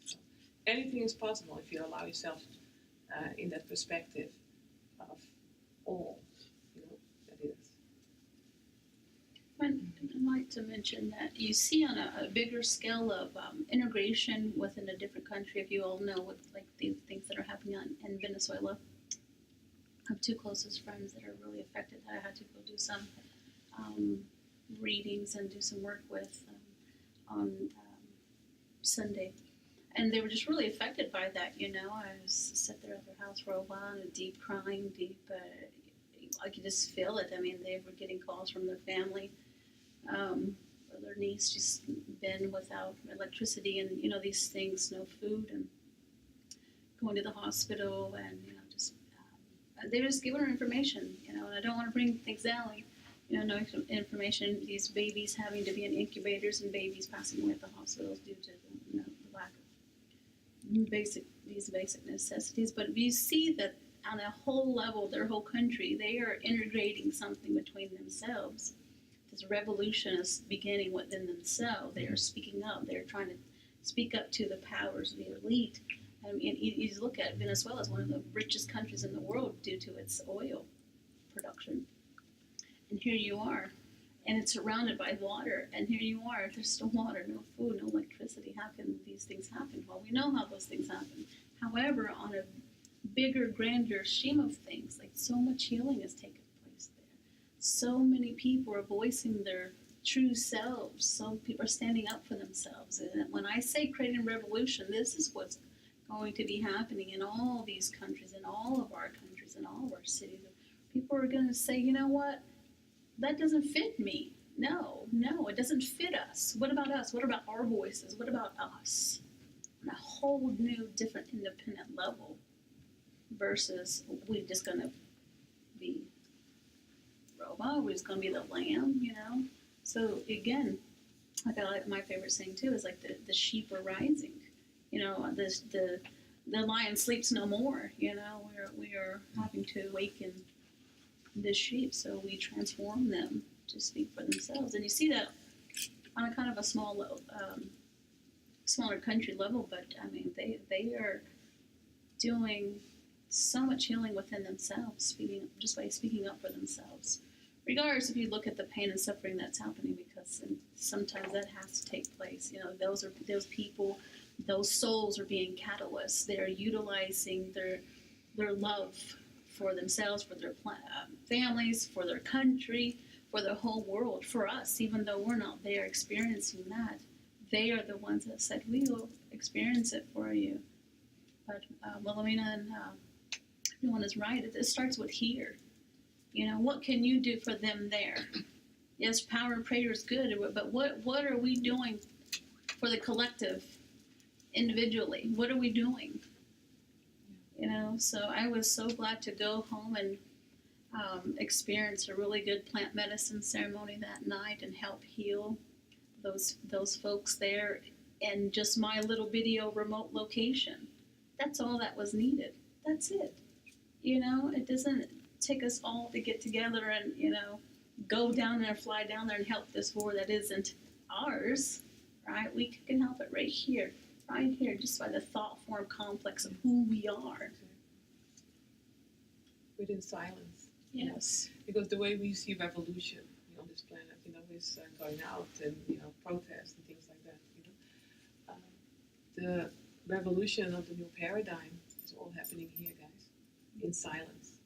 So anything is possible if you allow yourself in that perspective of all, that is. I'd like to mention that you see on a bigger scale of integration within a different country, if you all know what like these things that are happening in Venezuela. I have two closest friends that are really affected. I had to go do some readings and do some work with on Sunday. And they were just really affected by that, I was sat there at their house for a while and deep crying, I could just feel it. I mean, they were getting calls from their family. Their niece just been without electricity and, these things, no food, and going to the hospital and, just, they were just giving her information, and I don't want to bring things down, no information, these babies having to be in incubators and babies passing away at the hospitals due to the lack of these basic necessities. But you see that on a whole level, their whole country, they are integrating something between themselves. This revolution is beginning within themselves. They are speaking up. They're trying to speak up to the powers, the elite. I mean, you look at Venezuela as one of the richest countries in the world due to its oil production. And here you are, and it's surrounded by water. And here you are, there's no water, no food, no electricity. How can these things happen? Well, we know how those things happen. However, on a bigger, grander scheme of things, like so much healing has taken place there. So many people are voicing their true selves. So people are standing up for themselves. And when I say creating revolution, this is what's going to be happening in all these countries, in all of our countries, in all of our cities. People are going to say, you know what? That doesn't fit me. No, it doesn't fit us. What about us? What about our voices? What about us? On a whole new, different, independent level. Versus we're just going to be robot, we're just going to be the lamb, So again, like my favorite saying too is like the sheep are rising. The lion sleeps no more. We are having to awaken the sheep, so we transform them to speak for themselves. And you see that on a kind of a smaller country level, but I mean they are doing so much healing within themselves, just by speaking up for themselves. Regardless if you look at the pain and suffering that's happening, because sometimes that has to take place. Those people, those souls are being catalysts. They're utilizing their love for themselves, for their families, for their country, for the whole world, for us, even though we're not there experiencing that. They are the ones that said, we will experience it for you. But Wilhelmina and everyone is right. It starts with here. What can you do for them there? Yes, power and prayer is good, but what are we doing for the collective individually? What are we doing? So I was so glad to go home and experience a really good plant medicine ceremony that night and help heal those folks there in just my little video remote location. That's all that was needed. That's it. It doesn't take us all to get together and, go down there, fly down there and help this war that isn't ours, right? We can help it right here, just by the thought form complex of who we are. within silence. Yes. Because the way we see revolution on this planet, is going out and protest and things like that. The revolution of the new paradigm is all happening here, guys, in silence,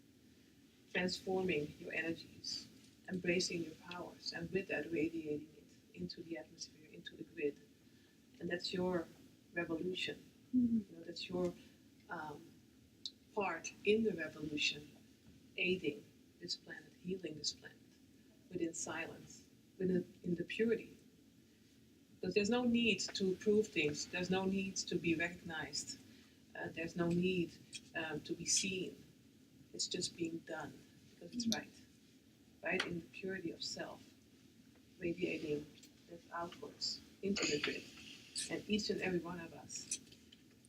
transforming your energies, embracing your powers, and with that radiating it into the atmosphere, into the grid, and that's your revolution. That's your part in the revolution, aiding this planet, healing this planet within silence, in the purity. Because there's no need to prove things, there's no need to be recognized, there's no need to be seen. It's just being done because it's right in the purity of self, radiating that outwards into the grid. And each and every one of us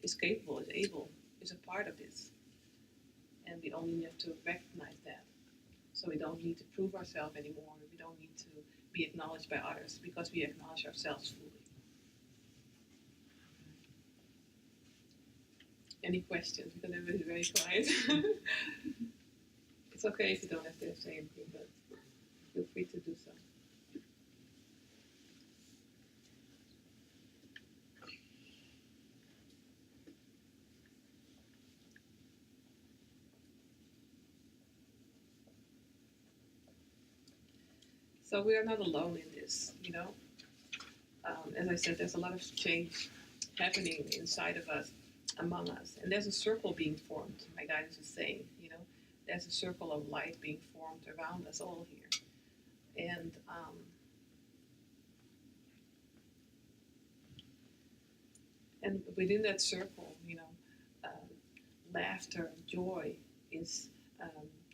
is capable, is able, is a part of this. And we only have to recognize that. So we don't need to prove ourselves anymore. We don't need to be acknowledged by others because we acknowledge ourselves fully. Any questions? Because everybody's very quiet. It's okay if you don't have to say anything, but feel free to do so. So we are not alone in this, As I said, there's a lot of change happening inside of us, among us. And there's a circle being formed, my guidance is saying, there's a circle of light being formed around us all here. And within that circle, laughter, joy is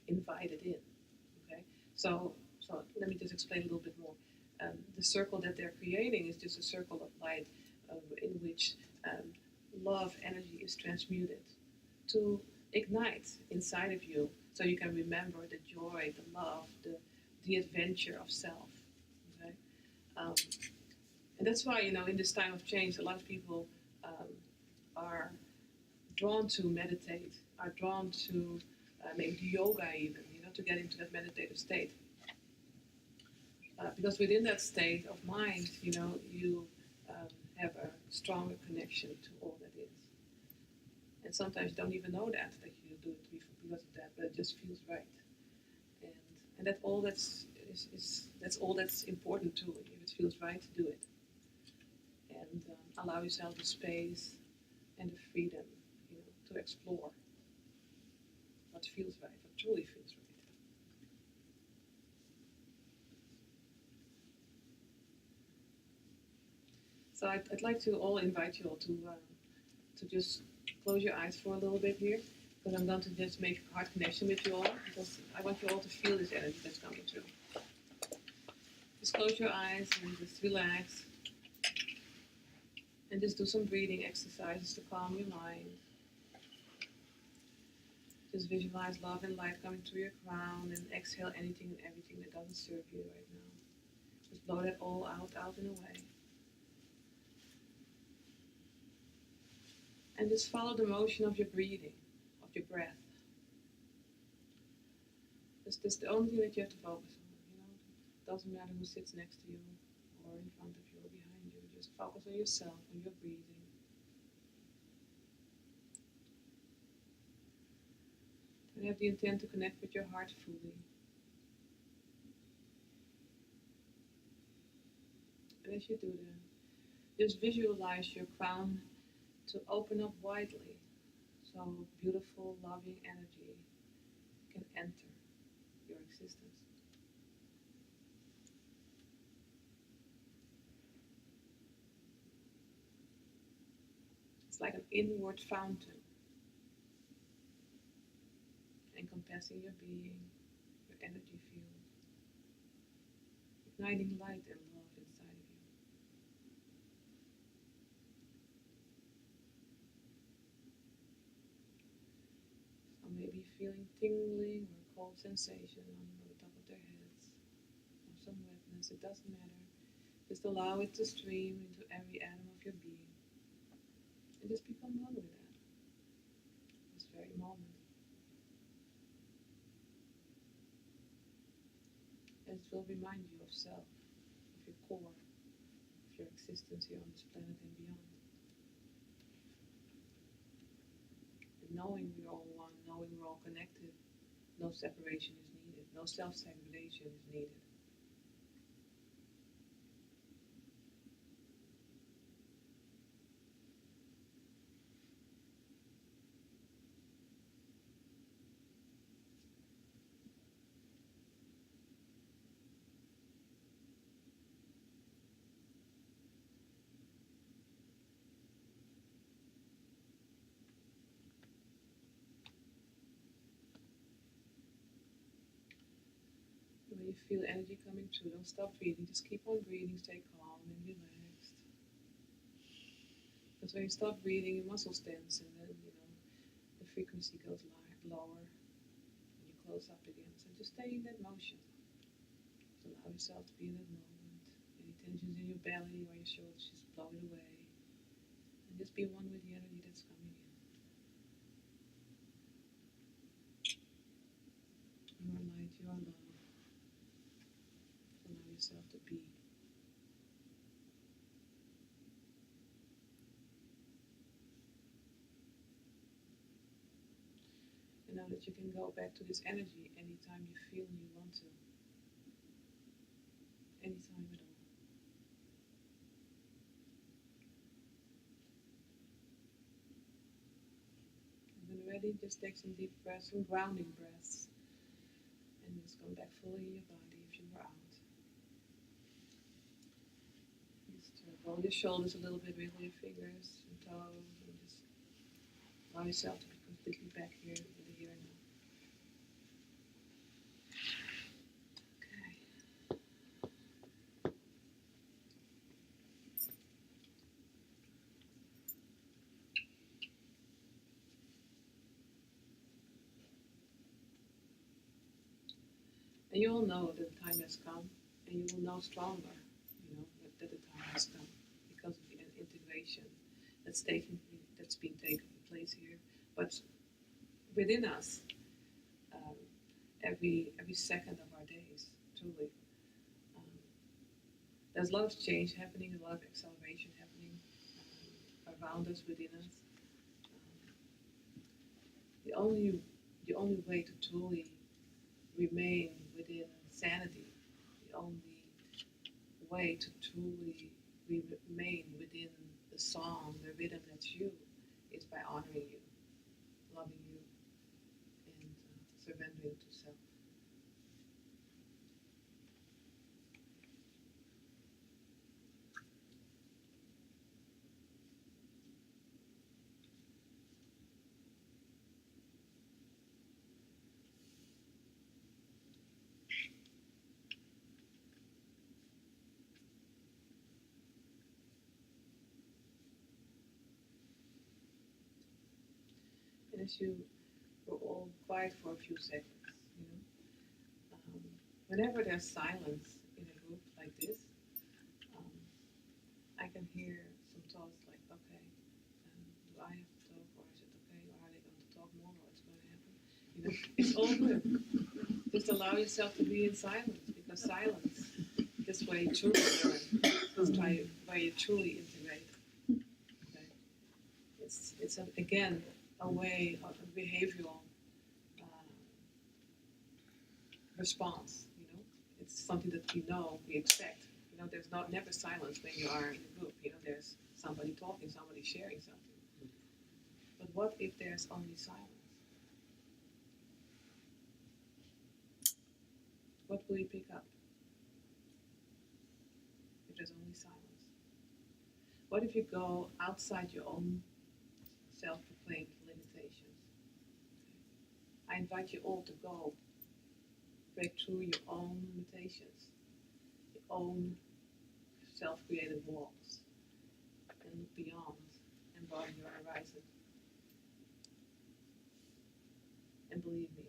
invited in, okay? So let me just explain a little bit more. The circle that they're creating is just a circle of light in which love energy is transmuted to ignite inside of you so you can remember the joy, the love, the adventure of self. Okay? And that's why, in this time of change, a lot of people are drawn to meditate, are drawn to maybe do yoga even, to get into that meditative state. Because within that state of mind, you have a stronger connection to all that is. And sometimes you don't even know that you do it because of that, but it just feels right. And that's all that's all that's important too. If it feels right, do it. And allow yourself the space and the freedom, to explore what feels right, what truly feels right. So I'd like to invite you all to just close your eyes for a little bit here, because I'm going to just make a heart connection with you all, because I want you all to feel this energy that's coming through. Just close your eyes and just relax. And just do some breathing exercises to calm your mind. Just visualize love and light coming through your crown, and exhale anything and everything that doesn't serve you right now. Just blow that all out and away. And just follow the motion of your breathing, of your breath. That's the only thing that you have to focus on. It doesn't matter who sits next to you or in front of you or behind you. Just focus on yourself, on your breathing. And have the intent to connect with your heart fully. And as you do that, just visualize your crown to open up widely, so beautiful, loving energy can enter your existence. It's like an inward fountain, encompassing your being, your energy field, igniting light and love inside of you. So maybe feeling tingling or cold sensation on the top of their heads, or some wetness, it doesn't matter. Just allow it to stream into every atom of your being. And just become one with that, this very moment. And it will remind you of self, of your core, of your existence here on this planet and beyond. And knowing we're all one, knowing we're all connected, no separation is needed, no self-segregation is needed. And when you feel energy coming through, don't stop breathing, just keep on breathing, stay calm and relaxed. Because when you stop breathing, your muscles tense, and then, the frequency goes lower, and you close up again. So just stay in that motion. Just allow yourself to be in that moment. Any tensions in your belly or your shoulders, just blow it away. And just be one with the energy that's coming in. You are light, you are love. Allow yourself to be. And know that you can go back to this energy anytime you feel you want to. Anytime at all. And when ready, just take some deep breaths, some grounding breaths. And just come back fully in your body if you were out. Just roll your shoulders a little bit, wiggle your fingers and toes, and just allow yourself to be completely back here in the here and now. And you all know that the time has come, and you will know stronger, that the time has come because of the integration that's been taking place here. But within us, every second of our days, truly, there's a lot of change happening, a lot of acceleration happening around us, within us. The only way to truly remain within sanity, the only way to truly remain within the song, the rhythm that's you, is by honoring you, loving you, and surrendering to self. And as you were all quiet for a few seconds, whenever there's silence in a group like this, I can hear some thoughts like, okay, do I have to talk, or is it okay, or are they going to talk more, or what's going to happen? It's all good. Just allow yourself to be in silence, because silence, this way you truly learn, this way you truly integrate. Okay? It's again a way of a behavioral response. It's something that we expect. There's never silence when you are in a group. There's somebody talking, somebody sharing something. But what if there's only silence? What will you pick up if there's only silence? What if you go outside your own self-proclaimed limitations? I invite you all to go break through your own limitations, your own self-created walls, and look beyond and broaden your horizon. And believe me,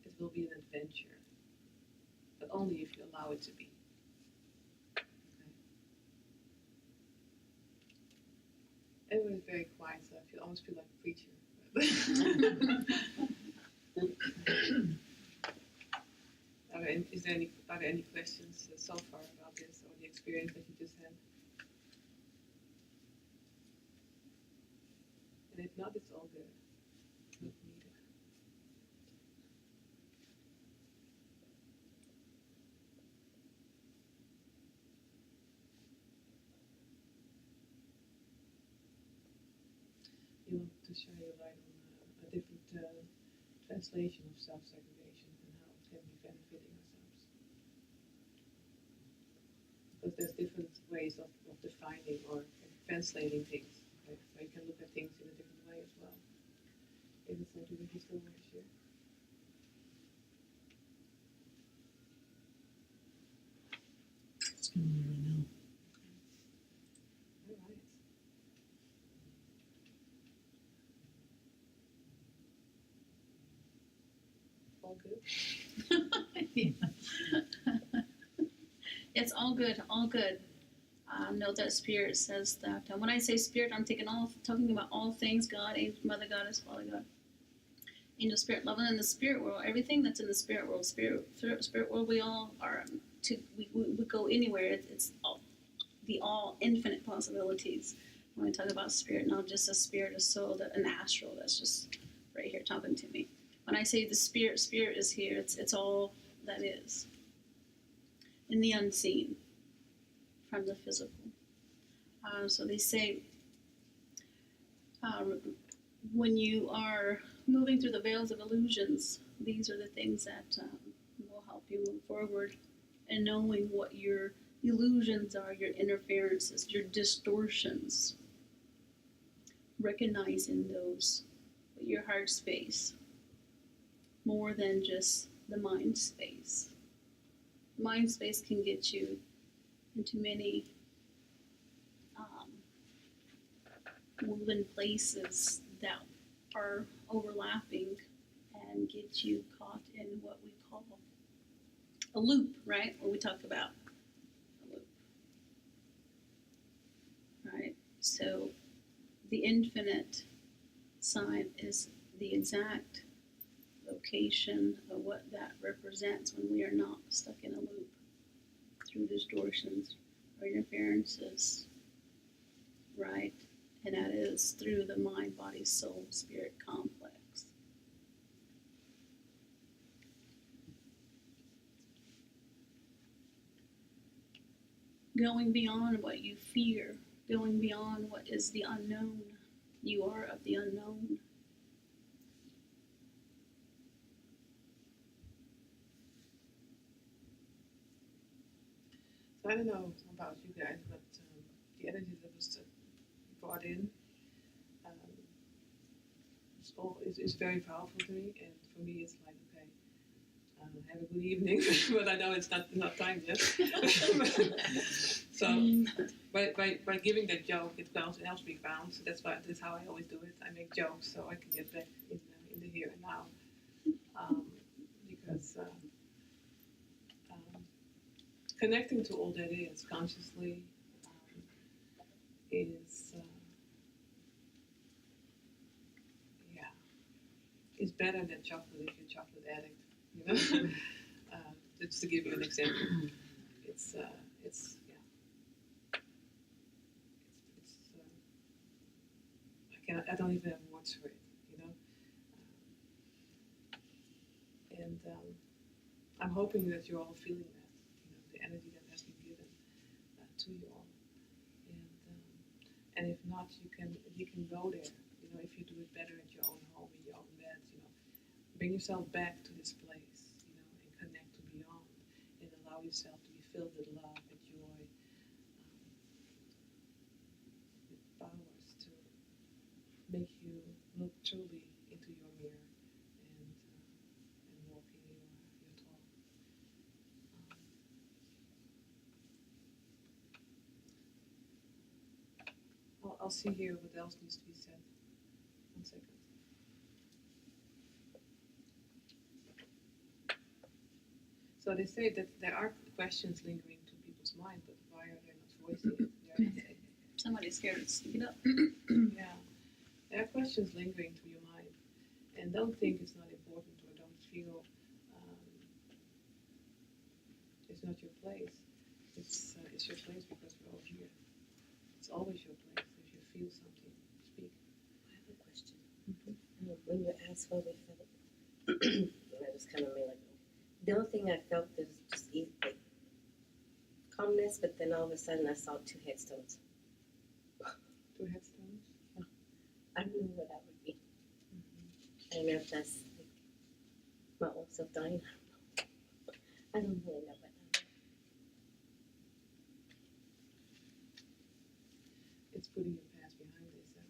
it will be an adventure, but only if you allow it to be. Okay? Everyone's very quiet, so I almost feel like a preacher. are there any questions so far about this or the experience that you just had? And if not, it's all good. Not needed. You want to shine your light on a different translation of self-segregation and how it can be benefiting ourselves. Because there's different ways of defining or translating things. Right? So you can look at things in a different way as well. Is it something that you still want to share? It's coming right now. All right. All good? It's all good, all good. Know that Spirit says that. When I say Spirit, I'm talking about all things God, angel, Mother Goddess, Father God, Angel, Spirit, love, and in the Spirit world, everything that's in the Spirit world, Spirit world, we all are. We go anywhere. It's all infinite possibilities. When we talk about Spirit, not just a spirit, a soul, an astral that's just right here talking to me. When I say the Spirit is here. It's all that is in the unseen from the physical. So they say when you are moving through the veils of illusions, these are the things that will help you move forward and knowing what your illusions are, your interferences, your distortions. Recognizing those with your heart space more than just the mind space. Mind space can get you into many moving places that are overlapping and get you caught in what we call a loop, right? What we talk about a loop, right? So the infinite sign is the exact location of what that represents when we are not stuck in a loop through distortions or interferences, right? And that is through the mind, body, soul, spirit complex. Going beyond what you fear, going beyond what is the unknown. You are of the unknown. So I don't know about you guys, but the energy that was brought in is very powerful to me, and for me it's like, okay, have a good evening, but I know it's not time yet. So by giving that joke, it helps me bounce. That's how I always do it. I make jokes so I can get back in the here and now, because connecting to all that is consciously is is better than chocolate if you're a chocolate addict. You know, just to give you an example, it's I don't even have words for it. You know, and I'm hoping that you're all feeling that. You know, the energy that has been given to you all, and if not, you can go there. You know, if you do it better at your own home, in your own bed, you know, bring yourself back to this place, you know, and connect to beyond, and allow yourself to be filled with love, with joy, with powers to make you look truly into your mirror and walk in your talk. I'll see here what else needs to be said. 1 second. So they say that there are questions lingering to people's mind, but why are they not voicing it? Somebody's scared to speak it up. Yeah, there are questions lingering to your mind, and don't think it's not important or don't feel It's not your place. It's your place because we're all here. It's always your place. If you feel something, speak. I have a question. Mhm. When you asked what we felt, I just kind of made like, the only thing I felt was just like calmness, but then all of a sudden I saw 2 headstones. 2 headstones. I don't know what that would be. I don't know if that's like my old self dying. I don't really know what that is. It's putting your past behind, they said.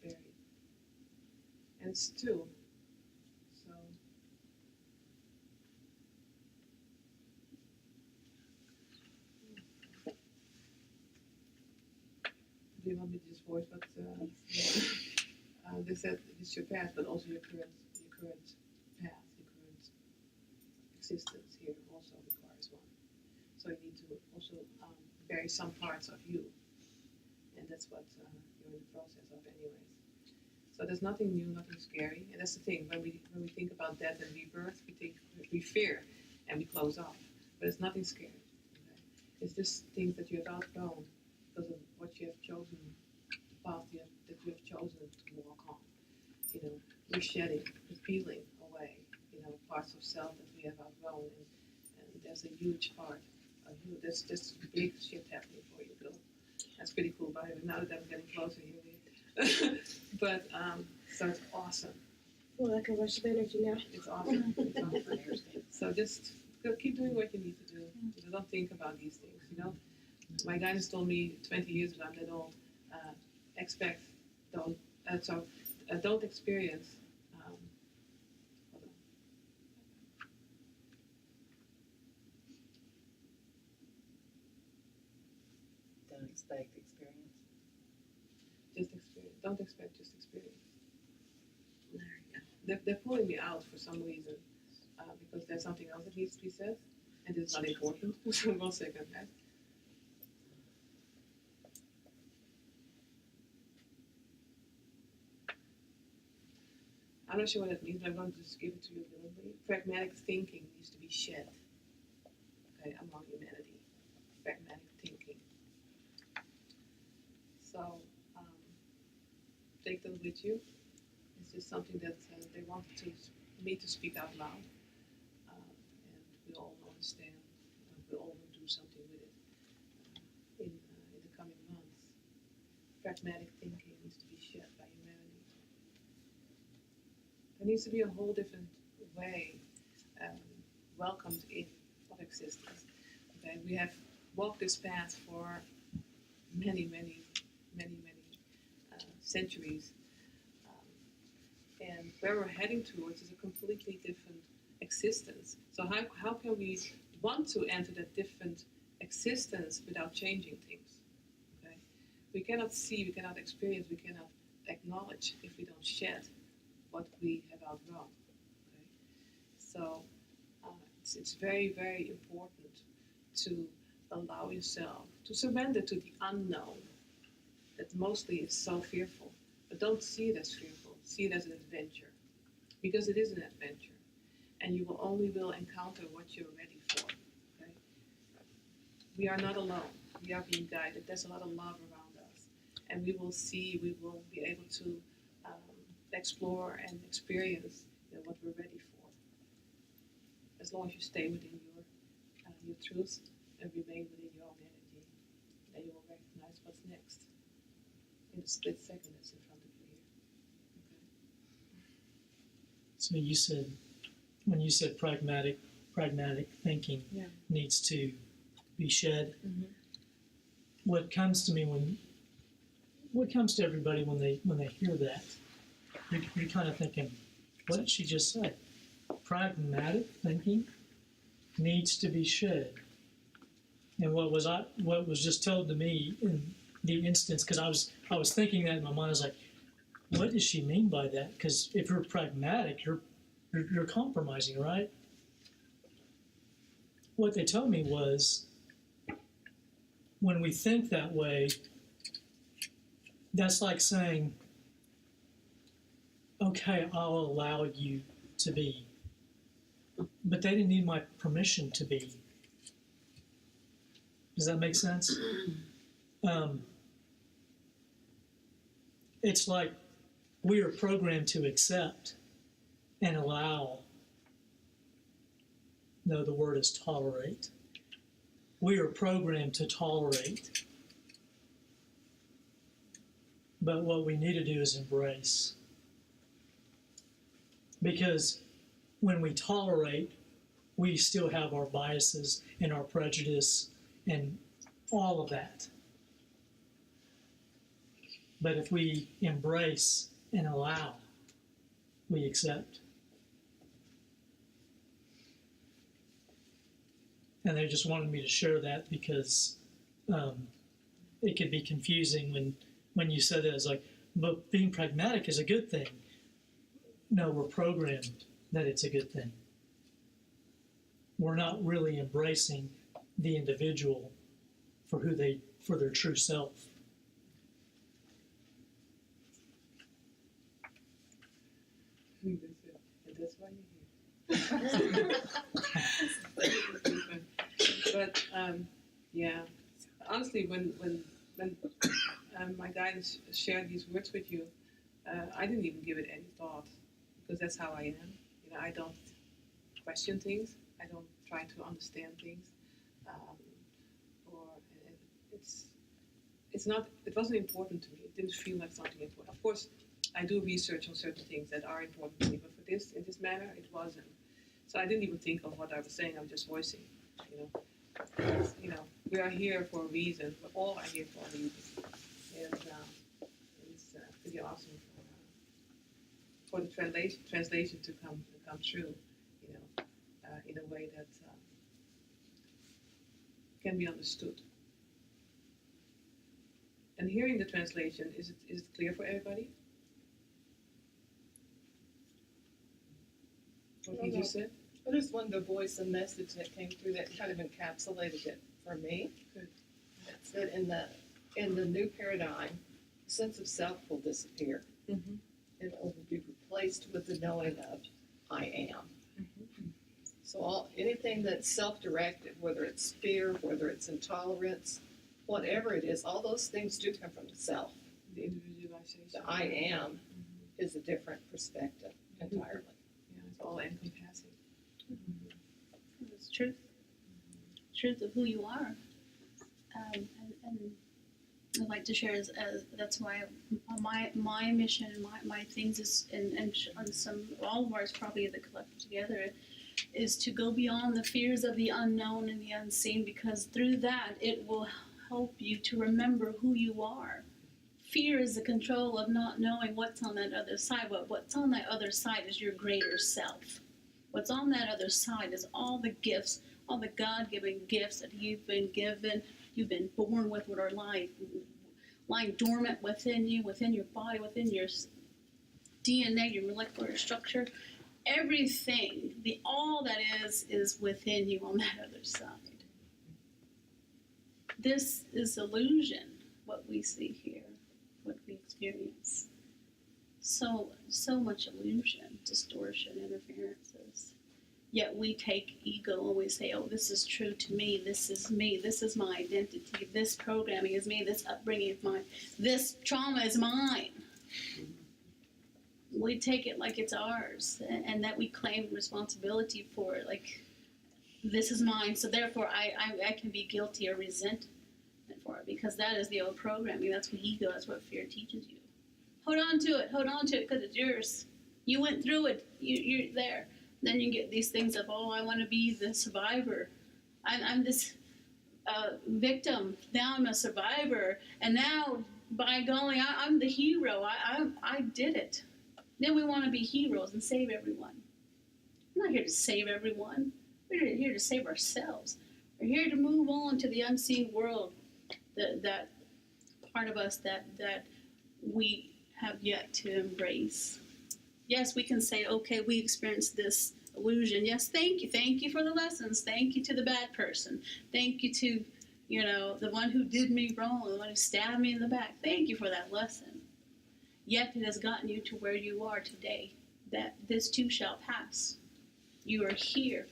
Buried. And it's 2. So do you want me to just voice what they said it's your past, but also your current path, your current existence here also requires one. So you need to also bury some parts of you, and that's what you're in the process of, anyways. So there's nothing new, nothing scary, and that's the thing. When we think about death and rebirth, we fear and we close off. But it's nothing scary. Okay? It's just things that you have outgrown because of what you have chosen, the path that you have chosen to walk on. You know, we're shedding, we're peeling away, parts of self that we have outgrown, and there's a huge part of you. There's big shit happening for you, Bill. That's pretty cool, by the way. Now that I'm getting closer here, but so it's awesome. Well, I can rush of energy now. It's awesome. It's awesome. So just keep doing what you need to do. Don't think about these things. My guidance told me 20 years ago that don't expect, don't experience. Hold on. Don't expect experience. Just experience. Don't expect, just experience. There you go. They're pulling me out for some reason because there's something else that needs to be said, and it's not important. So 1 second, guys. I'm not sure what that means, but I'm going to just give it to you deliberately. Pragmatic thinking needs to be shed, okay, among humanity. Pragmatic thinking. So, take them with you. It's just something that they wanted me to speak out loud, and we all understand. We all will do something with it in the coming months. Pragmatic thinking needs to be shed by humanity. There needs to be a whole different way welcomed in of existence. Okay, we have walked this path for many centuries, and where we're heading towards is a completely different existence. So how can we want to enter that different existence without changing things? Okay, we cannot see, we cannot experience, we cannot acknowledge if we don't shed what we have outgrown. Okay? So it's very important to allow yourself to surrender to the unknown that mostly is so fearful. But don't see it as fearful, see it as an adventure. Because it is an adventure. And you will encounter what you're ready for. Okay? We are not alone. We are being guided. There's a lot of love around us. And we will be able to explore and experience what we're ready for. As long as you stay within your truth and remain within your own energy, then you will recognize what's next in the split second that's in front of you here. Okay? So you said, when you said pragmatic thinking needs to be shed. Mm-hmm. What comes to everybody when they hear that? You're kind of thinking, what did she just say? Pragmatic thinking needs to be shed. And what was just told to me in the instance, because I was thinking that in my mind, I was like, what does she mean by that? Because if you're pragmatic, you're compromising, right? What they told me was, when we think that way, that's like saying, okay, I'll allow you to be. But they didn't need my permission to be. Does that make sense? It's like we are programmed to accept and allow. No, the word is tolerate. We are programmed to tolerate. But what we need to do is embrace. Because when we tolerate, we still have our biases and our prejudice and all of that. But if we embrace and allow, we accept. And they just wanted me to share that because it could be confusing when you said that. It's like, but being pragmatic is a good thing. No, we're programmed that it's a good thing. We're not really embracing the individual for their true self. That's why you're here. But yeah, honestly, when my guidance shared these words with you, I didn't even give it any thought because that's how I am. You know, I don't question things. I don't try to understand things. Or it's not. It wasn't important to me. It didn't feel like something important. Of course, I do research on certain things that are important to me, but for this, in this manner, it wasn't. So I didn't even think of what I was saying. I was just voicing. You know, we are here for a reason. We're all are here for a reason, and it's pretty awesome for the translation to come true. You know, in a way that can be understood. And hearing the translation, is it clear for everybody? What he just said? I just wanted to voice a message that came through that kind of encapsulated it for me. Good. That in the new paradigm, the sense of self will disappear. Mm-hmm. It will be replaced with the knowing of I am. Mm-hmm. So anything that's self-directed, whether it's fear, whether it's intolerance, whatever it is, all those things do come from the self. The individualization. The I am Mm-hmm. is a different perspective entirely. Yeah, it's all encompassing. It's truth of who you are. And I'd like to share as that's why my mission, my things is, and on some, all of ours probably the collective together, is to go beyond the fears of the unknown and the unseen, because through that it will help you to remember who you are. Fear is the control of not knowing what's on that other side. What's on that other side is your greater self. What's on that other side is all the gifts, all the God-given gifts that you've been given, you've been born with, what are lying dormant within you, within your body, within your DNA, your molecular structure. Everything, all that is within you on that other side. This is illusion, what we see here, what we experience. So much illusion, distortion, interferences. Yet we take ego and we say, oh, this is true to me, this is my identity, this programming is me, this upbringing is mine, this trauma is mine. We take it like it's ours, and that we claim responsibility for it, like, this is mine, so therefore I can be guilty or resentment for it, because that is the old programming, that's what ego, that's what fear teaches you. Hold on to it, because it's yours. You went through it, you're there. Then you get these things of, oh, I want to be the survivor. I'm this victim. Now I'm a survivor. And now, by golly, I'm the hero. I did it. Then we want to be heroes and save everyone. We're not here to save everyone. We're here to save ourselves. We're here to move on to the unseen world, that part of us that we have yet to embrace. Yes, we can say, okay, we experienced this illusion. Yes, thank you for the lessons. Thank you to the bad person. Thank you to, the one who did me wrong, the one who stabbed me in the back. Thank you for that lesson. Yet it has gotten you to where you are today, that this too shall pass. You are here,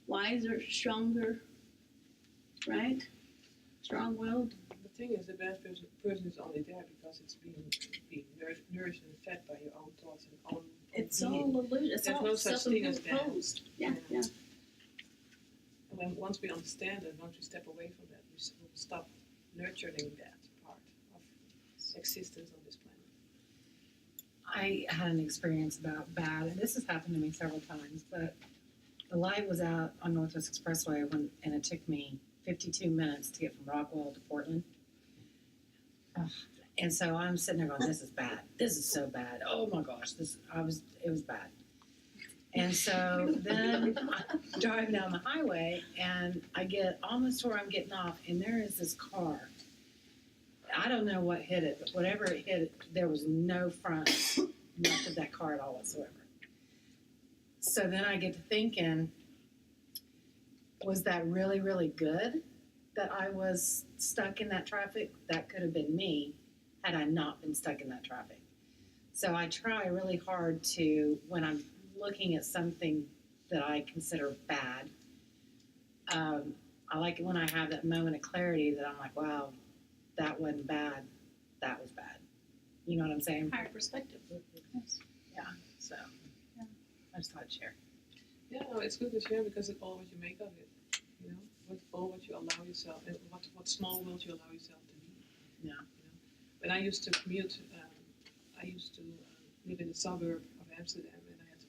wiser, stronger, right? strong-willed. The thing is, the bad person is only there because it's being nourished and fed by your own thoughts and own It's being. all illusion. It's There's all no such thing as bad. self-imposed. Yeah, Yeah. yeah. And then once we understand it, once we step away from that, we will stop nurturing that part of existence on this planet. I had an experience about bad, and this has happened to me several times, but the light was out on Northwest Expressway and it took me 52 minutes to get from Rockwell to Portland. Ugh. And so I'm sitting there going, this is bad. This is so bad. Oh my gosh, it was bad. And so then I'm driving down the highway and I get almost to where I'm getting off, and there is this car. I don't know what hit it, but whatever it hit, there was no front left of that car at all whatsoever. So then I get to thinking, was that really, really good that I was stuck in that traffic? That could have been me had I not been stuck in that traffic. So I try really hard to, when I'm looking at something that I consider bad, I like it when I have that moment of clarity that I'm like, wow, that wasn't bad, that was bad. You know what I'm saying? Higher perspective. Yes. So, I just thought I'd share. Yeah, no, it's good to share because it's all what you make of it. You know, all what you allow yourself, and what small world you allow yourself to be. Yeah. You know? When I used to commute, I used to live in the suburb of Amsterdam, and I had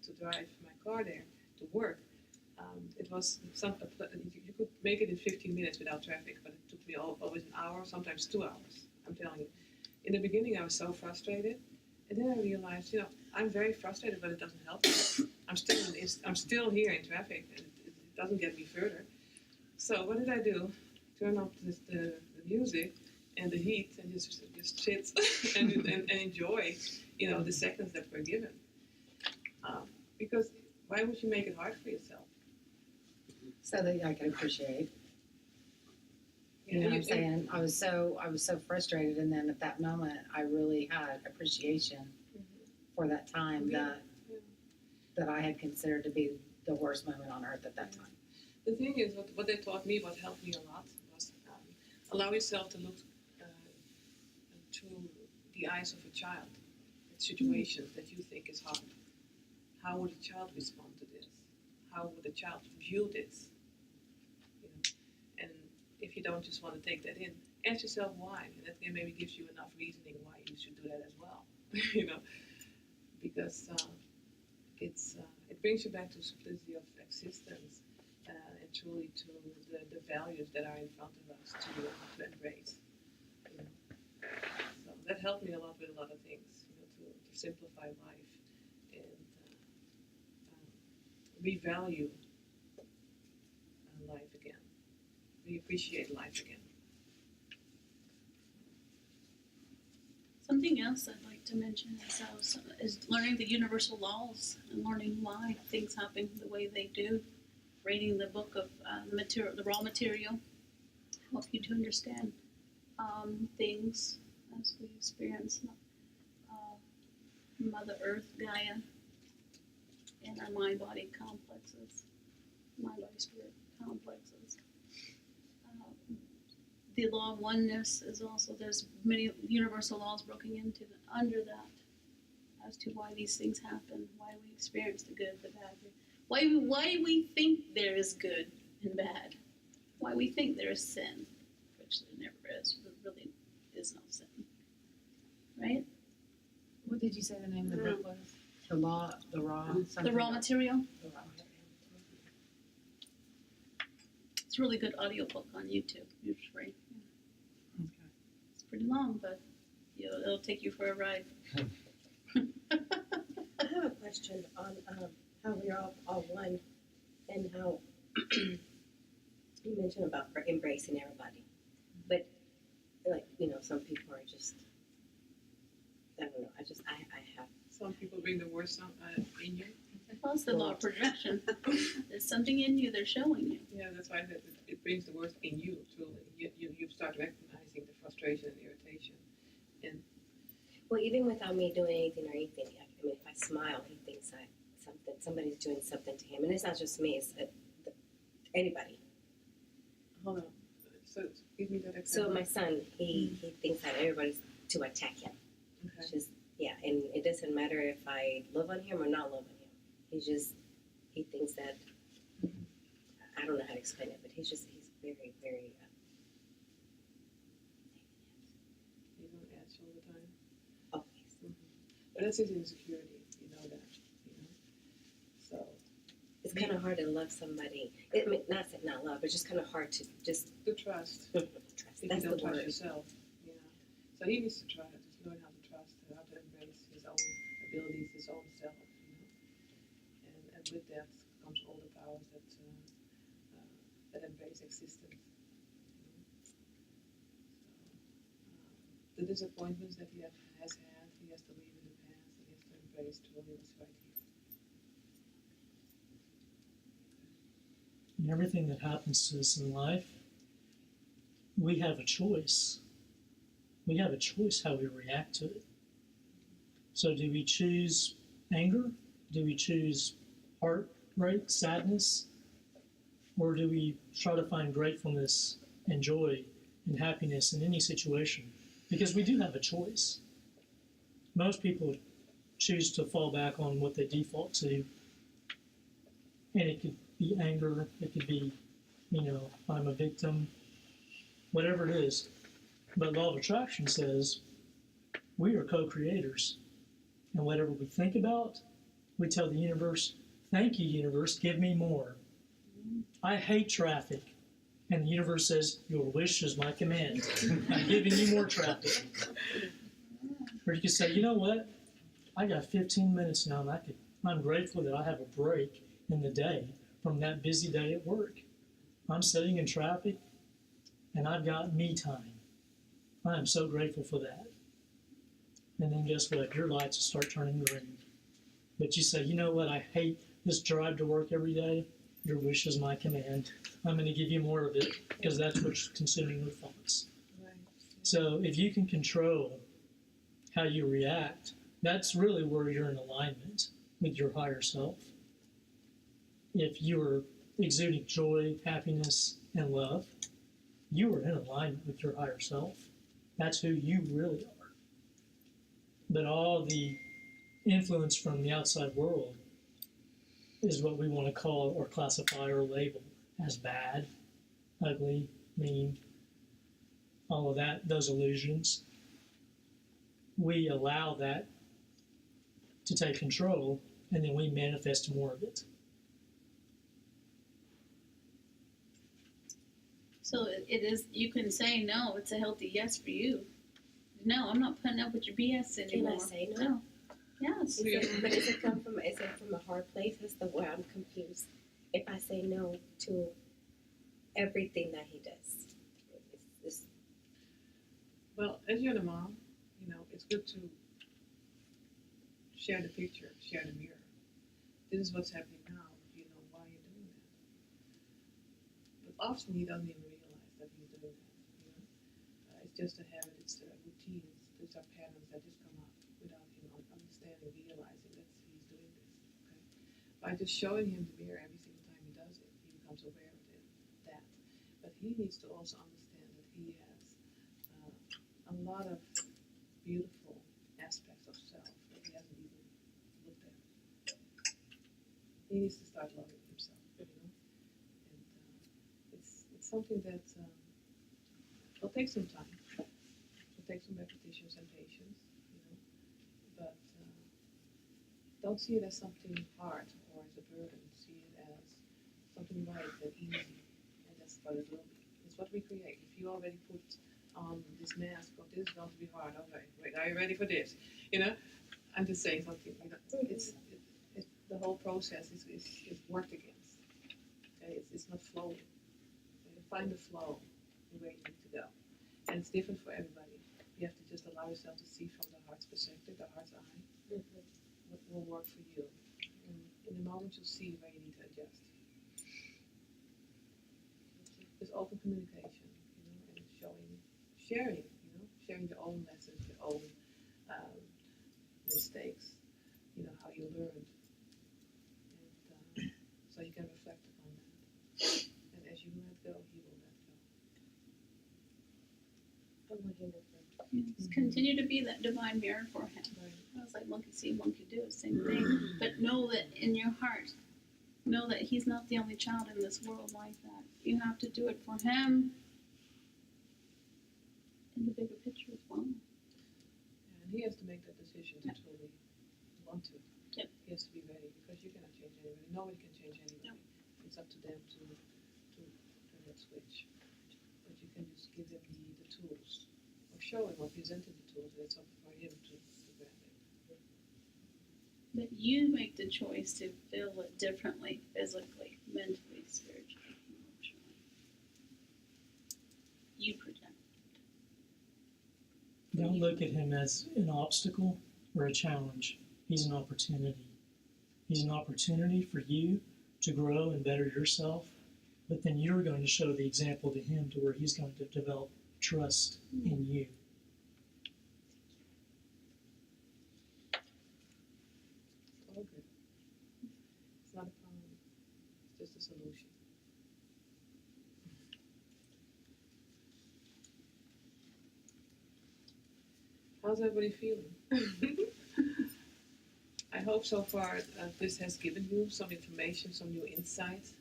to drive my car there to work. It was you could make it in 15 minutes without traffic, but it took me always an hour, sometimes 2 hours. I'm telling you. In the beginning, I was so frustrated, and then I realized, you know, I'm very frustrated, but it doesn't help me. I'm still here in traffic, and it doesn't get me further. So what did I do? Turn off the music and the heat, and just sit and enjoy, you know, the seconds that we're given. Because why would you make it hard for yourself? So that I can appreciate. You know what I'm saying? I was so frustrated, and then at that moment, I really had appreciation for that time that I had considered to be the worst moment on earth at that time. The thing is, what they taught me, what helped me a lot, was allow yourself to look through the eyes of a child at situations that you think is hard. How would a child respond to this? How would a child view this? You know? And if you don't just want to take that in, ask yourself why. And that maybe gives you enough reasoning why you should do that as well. You know, because it brings you back to simplicity of existence and truly to the values that are in front of us to embrace. You know? So that helped me a lot with a lot of things. You know, to simplify life and revalue life again. We appreciate life again. Something else I'd like to mention is learning the universal laws and learning why things happen the way they do. Reading the book of the raw material help you to understand things as we experience Mother Earth, Gaia, and our mind-body complexes, mind-body-spirit complexes. The law of oneness is also, there's many universal laws broken into under that as to why these things happen, why we experience the good, the bad, why we think there is good and bad, why we think there is sin, which there never is. There really is no sin, right? What did you say the name of the book was? The raw The raw material. material. It's a really good audio book on YouTube. It's free. Okay. It's pretty long, but it'll take you for a ride. I have a question on how we're all one, and how you mentioned about embracing everybody, but like, you know, some people are just, I don't know. I have. Some people bring the worst in you. Well, it's the law of projection. There's something in you they're showing you. Yeah, that's why it brings the worst in you, truly. You start recognizing the frustration and irritation. And Well, even without me doing anything or anything, I mean, if I smile, he thinks somebody's doing something to him, and it's not just me; it's anybody. hold on. So give me that So example. my son, he thinks that everybody's to attack him. Okay. It's just, yeah, and it doesn't matter if I love on him or not love on him. He thinks that, I don't know how to explain it, but he's very, very, You don't edge all the time. always. But that's his insecurity, you know that, you know. So It's kind of hard to love somebody. I mean, not love, but just kind of hard to just the trust. trust. If That's you the don't trust word. yourself. Yeah. So he needs to try to just learn how to trust, how to embrace his own abilities, his own self, you know. And with that comes all the powers that embrace existence. You know? So, the disappointments that he has had, he has to leave in the past, and he has to embrace truly what's right here. And everything that happens to us in life, we have a choice. We have a choice how we react to it. So do we choose anger? Do we choose heartbreak, sadness? Or do we try to find gratefulness and joy and happiness in any situation? Because we do have a choice. Most people choose to fall back on what they default to. And it could be anger, it could be, I'm a victim, whatever it is. But law of attraction says we are co-creators. And whatever we think about, we tell the universe, thank you, universe, give me more. I hate traffic. And the universe says, your wish is my command. I'm giving you more traffic. Or you can say, you know what? I got 15 minutes now, and I'm grateful that I have a break in the day from that busy day at work. I'm sitting in traffic, and I've got me time. I am so grateful for that. And then guess what? Your lights will start turning green. But you say, you know what? I hate this drive to work every day. Your wish is my command. I'm going to give you more of it because that's what's consuming your thoughts. Right. So if you can control how you react, that's really where you're in alignment with your higher self. If you are exuding joy, happiness, and love, you are in alignment with your higher self. That's who you really are. But all the influence from the outside world is what we want to call or classify or label as bad, ugly, mean, all of that, those illusions. We allow that to take control, and then we manifest more of it. So it is, you can say no, it's a healthy yes for you. No, I'm not putting up with your BS anymore. Can I say no? Yes. But is it from a hard place? That's the where I'm confused. If I say no to everything that he does, it's Well, as you're the mom, it's good to share the picture, share the mirror. This is what's happening now. You know why you're doing that. But often he doesn't even realize that he's doing that. It's just a habit. It's a routine. These are patterns that just come up without him understanding, realizing that he's doing this. Okay. By just showing him the mirror every single time he does it, he becomes aware of that. But he needs to also understand that he has a lot of beautiful aspects of self that he hasn't even looked at. He needs to start loving himself, and it's something that will take some time. It'll take some repetitions and patience, but don't see it as something hard or as a burden. See it as something light and easy, and that's what it will be. It's what we create. If you already put on this mask of this is going to be hard. Okay, wait, are you ready for this? I'm just saying something. It's the whole process is worked against. Okay, it's not flowing. Okay, find the flow, the way you need to go, and it's different for everybody. You have to just allow yourself to see from the heart's perspective, the heart's eye, what will work for you. And in the moment, you'll see where you need to adjust. It's open communication, and sharing your own lessons, your own mistakes, how you learned. And so you can reflect upon that. And as you let go, he will let go. I want him to Yes, continue to be that divine mirror for him. I was like, monkey see, monkey do, same thing. But know that in your heart, know that he's not the only child in this world like that. You have to do it for him in the bigger picture as well. And he has to make that decision to truly want to. Yep. He has to be ready because you cannot change anybody. Nobody can change anybody. It's up to them to turn that switch. But you can just give them the tools, or show him or present him the tools, and it's up for him to grab it. But you make the choice to feel it differently, physically, mentally, spiritually, emotionally. You project. Don't look at him as an obstacle or a challenge. He's an opportunity. He's an opportunity for you to grow and better yourself, but then you're going to show the example to him to where he's going to develop trust in you. It's all good. It's not a problem. It's just a solution. How's everybody feeling? I hope so far this has given you some information, some new insights.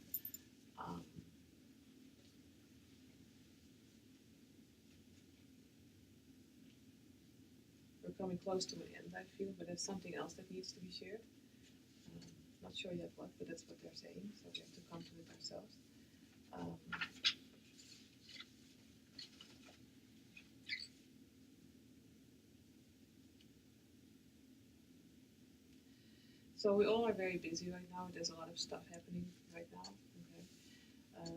We're coming close to an end, I feel, but there's something else that needs to be shared. Not sure yet what, but that's what they're saying, so we have to come to it ourselves. So we all are very busy right now. There's a lot of stuff happening right now. Okay,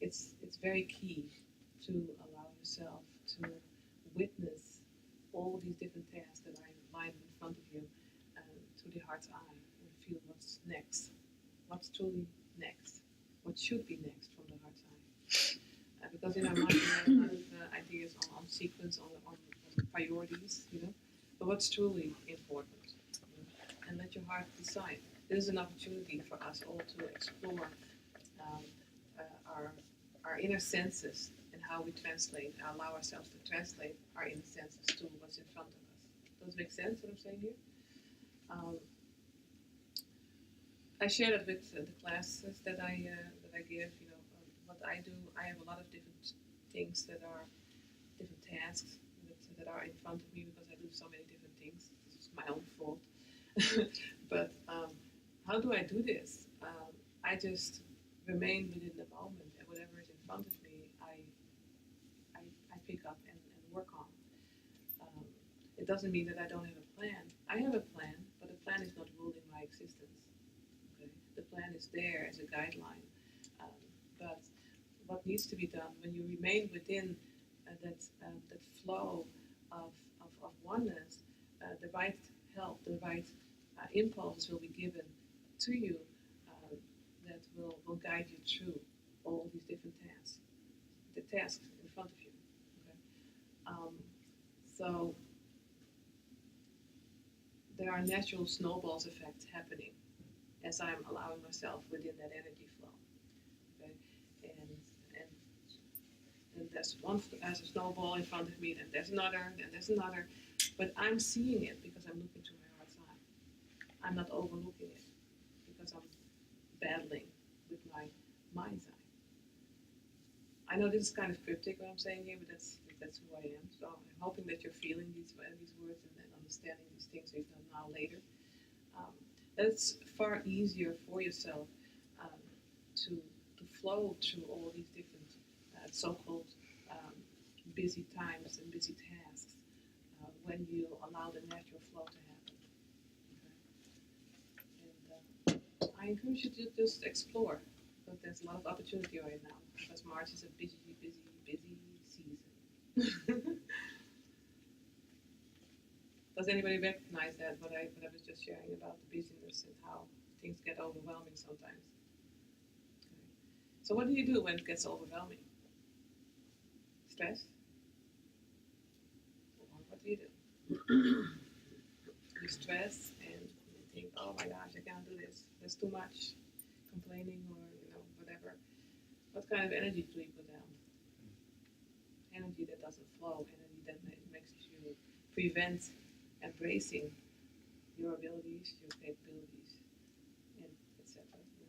it's very key to allow yourself to witness all these different tasks that are lined in front of you to the heart's eye and feel what's next, what's truly next, what should be next from the heart's eye. Because in our mind we have a lot of ideas on sequence, on priorities, but what's truly important. And let your heart decide. This is an opportunity for us all to explore our inner senses and how we translate, allow ourselves to translate our inner senses to what's in front of us. Does it make sense what I'm saying here? I share that with the classes that I give. What I do. I have a lot of different things that are different tasks that are in front of me because I do so many different things. This is my own fault. But how do I do this? I just remain within the moment, and whatever is in front of me, I pick up and work on. It doesn't mean that I don't have a plan. I have a plan, but the plan is not ruling my existence. Okay? The plan is there as a guideline, but what needs to be done when you remain within that flow of oneness, the right help, the right impulses will be given to you that will guide you through all these different tasks, the tasks in front of you. Okay? So there are natural snowballs effects happening as I'm allowing myself within that energy flow. Okay? And there's one as a snowball in front of me, and there's another, and there's another. But I'm seeing it because I'm looking through my heart's eye. I'm not overlooking it because I'm battling with my mind's eye. I know this is kind of cryptic what I'm saying here, but that's who I am. So I'm hoping that you're feeling these words and understanding these things we've done now later. It's far easier for yourself to flow through all these different so-called busy times and busy tasks when you allow the natural flow to happen. Okay? And I encourage you to just explore, because there's a lot of opportunity right now, because March is a busy season. Does anybody recognize that, what I was just sharing about the busyness and how things get overwhelming sometimes? Okay. So what do you do when it gets overwhelming? Stress? What do you do? You stress and you think, oh my gosh, I can't do this. There's too much complaining or whatever. What kind of energy do you put down? Energy that doesn't flow, energy that makes you prevent embracing your abilities, your capabilities, and etc.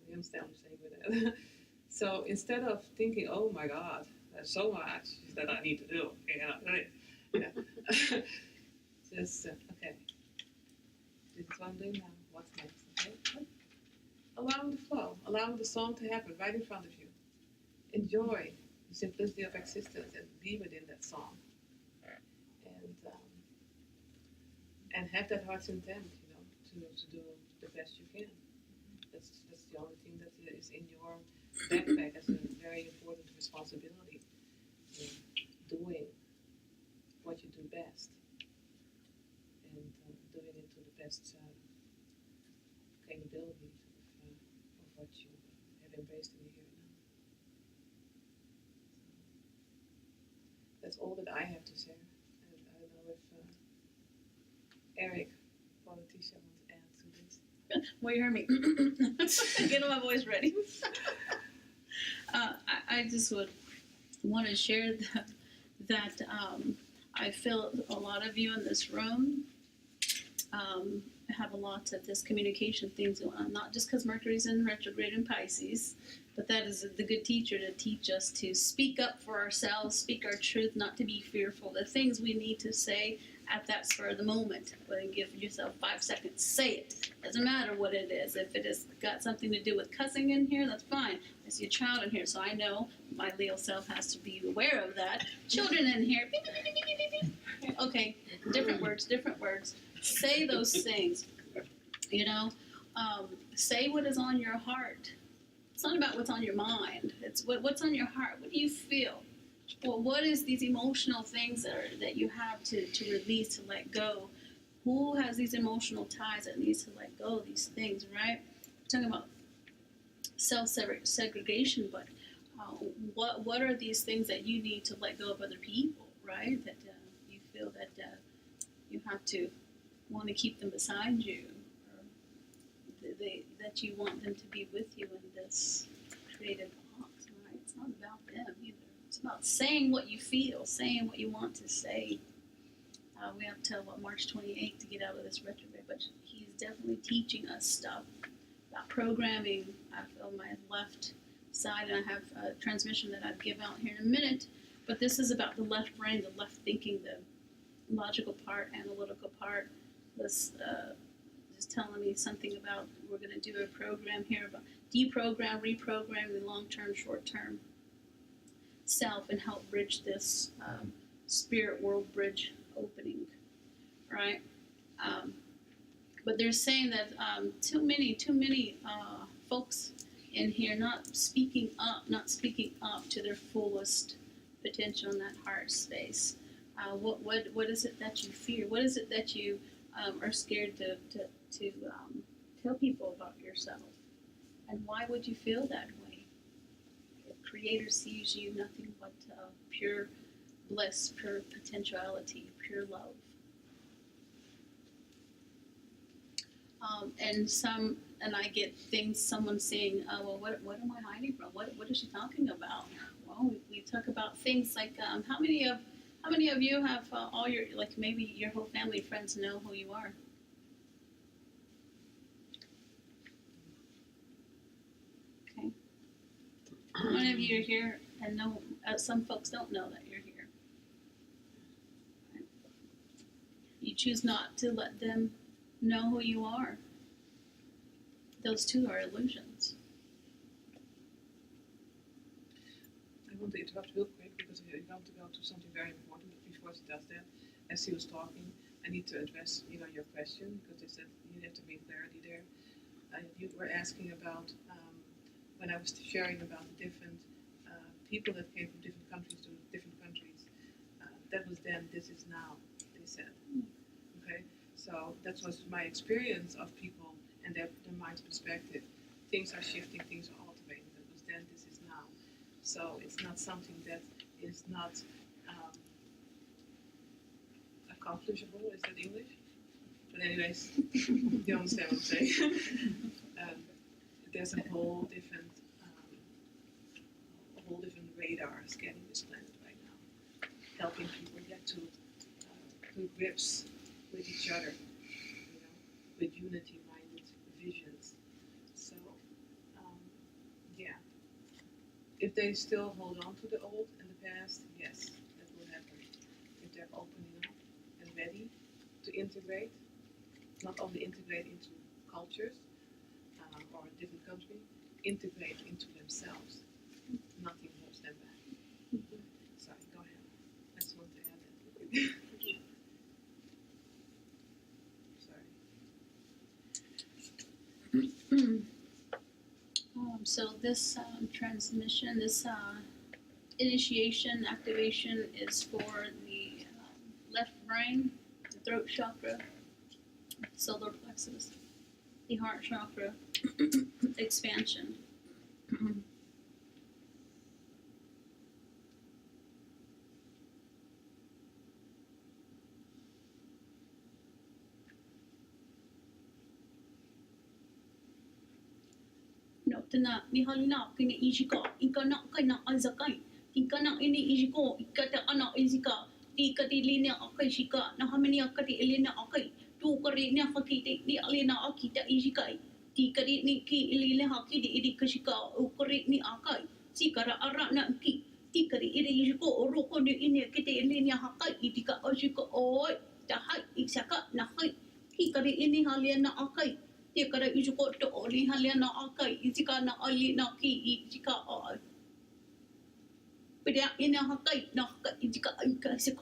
You understand what I'm saying with that? So instead of thinking, oh my God, there's so much that I need to do, yeah. Just okay. This is what I'm doing now. What's next? Okay. Allowing the flow, allowing the song to happen right in front of you. Enjoy the simplicity of existence and be within that song. And have that heart's intent, to do the best you can. That's the only thing that is in your backpack as a very important responsibility. Doing what you do best and doing it to the best capability of what you have embraced in the here and now. That's all that I have to share. And I don't know if Eric or Letitia want to add to this. Well, you heard me. Getting my voice ready. I just would want to share that I feel a lot of you in this room have a lot of this communication things going on, not just because Mercury's in retrograde in Pisces, but that is the good teacher to teach us to speak up for ourselves, speak our truth, not to be fearful. The things we need to say at that spur of the moment. Well, give yourself 5 seconds, say it. Doesn't matter what it is. If it has got something to do with cussing in here, that's fine. I see a child in here, so I know my Leo self has to be aware of that. Children in here, beep, beep, beep, beep, beep, beep. Okay, different words, different words. Say those things, say what is on your heart. It's not about what's on your mind. It's what's on your heart. What do you feel? Well, what is these emotional things that you have to release, to let go? Who has these emotional ties that needs to let go of these things, right? We're talking about self-segregation, but what are these things that you need to let go of other people, right? That you feel that you have to want to keep them beside you, or that you want them to be with you in this creative box, right? It's not about them either. It's about saying what you feel, saying what you want to say. We have till March 28th to get out of this retrograde, but he's definitely teaching us stuff about programming. I feel my left side, and I have a transmission that I'll give out here in a minute, but this is about the left brain, the left thinking, the logical part, analytical part. This just telling me something about we're going to do a program here about deprogram, reprogram the long-term, short-term self and help bridge this spirit world bridge opening, right? But they're saying that too many folks in here not speaking up to their fullest potential in that heart space. What is it that you fear? What is it that you are scared to tell people about yourself? And why would you feel that way? The Creator sees you nothing but pure bliss, pure potentiality, pure love. And I get things, someone saying, well, what am I hiding from? What is she talking about? Well, we talk about things like, how many of you have all your, like maybe your whole family, friends know who you are? Okay. How many of you are here and know, some folks don't know that you're here? Right. You choose not to let them know who you are. Those two are illusions. I want to interrupt real quick because I want to go to something very important. But before she does that, as he was talking, I need to address your question because they said you have to bring clarity there. You were asking about when I was sharing about the different people that came from different countries to different countries. That was then, this is now, they said. Okay, so that was my experience of people and their mind's perspective. Things are shifting, things are altering. That was then, this is now. So it's not something that is not accomplishable. Is that English? But anyways, you understand what I'm saying. There's a whole different radar scanning this planet right now, helping people get to to grips with each other, with unity-minded visions. So, yeah. If they still hold on to the old and the past, yes, that will happen. If they're open enough and ready to integrate, not only integrate into cultures or a different country, integrate into themselves. Nothing holds them back. Sorry, go ahead. I just want to add that. Sorry. So this transmission, this initiation activation is for the left brain, the throat chakra, solar plexus, the heart chakra expansion. No, tena ni halina kini ishika ikana kana azakai ikana ini ishiko ikata ana izika di kati lina akai shika na hamani akati elina akai tu kari ni hakite ni alina akita ishikai di kari ni ki elina hakide idi kashika ukari ni akai sikara ara na ki di kari ide ishiko oroko ni ini kite elina hakai idika ashika oi tahai isaka na hai ki kari ini halina akai dia kara ijuko to oli halia na akai izika na ali na ki izika a pedia ina hakai na hakai izika ika seka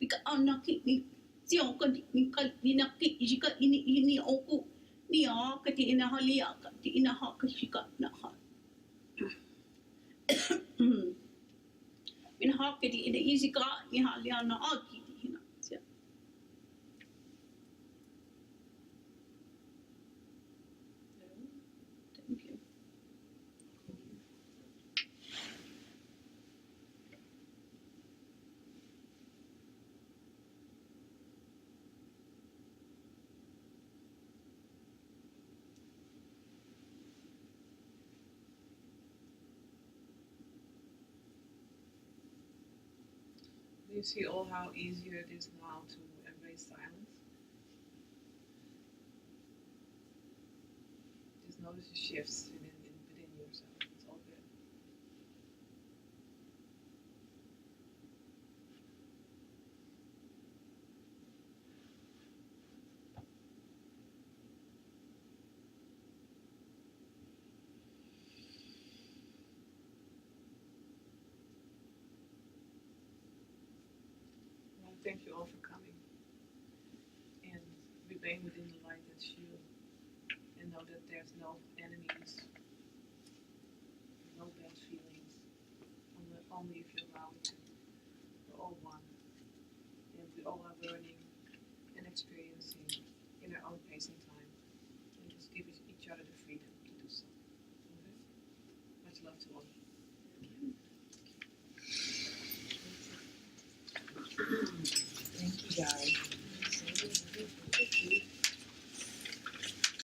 pika ana ki ni sio kan ni kal ni na ki izika ini oku ni a kati ina halia kati ina hakashika na ha ina hakati ina izika ni halia na aki hina sia. Thank you. Do you see all how easier it is now to embrace silence? Just notice the shifts within yourself. It's all good. Well, thank you all for coming and remain within the light that's you, and know that there's no enemies, no bad feelings, only if you allow it to. We're all one, and we all are learning and experiencing in our own pace and time, and just give each other the freedom to do so. Okay? Much love to all.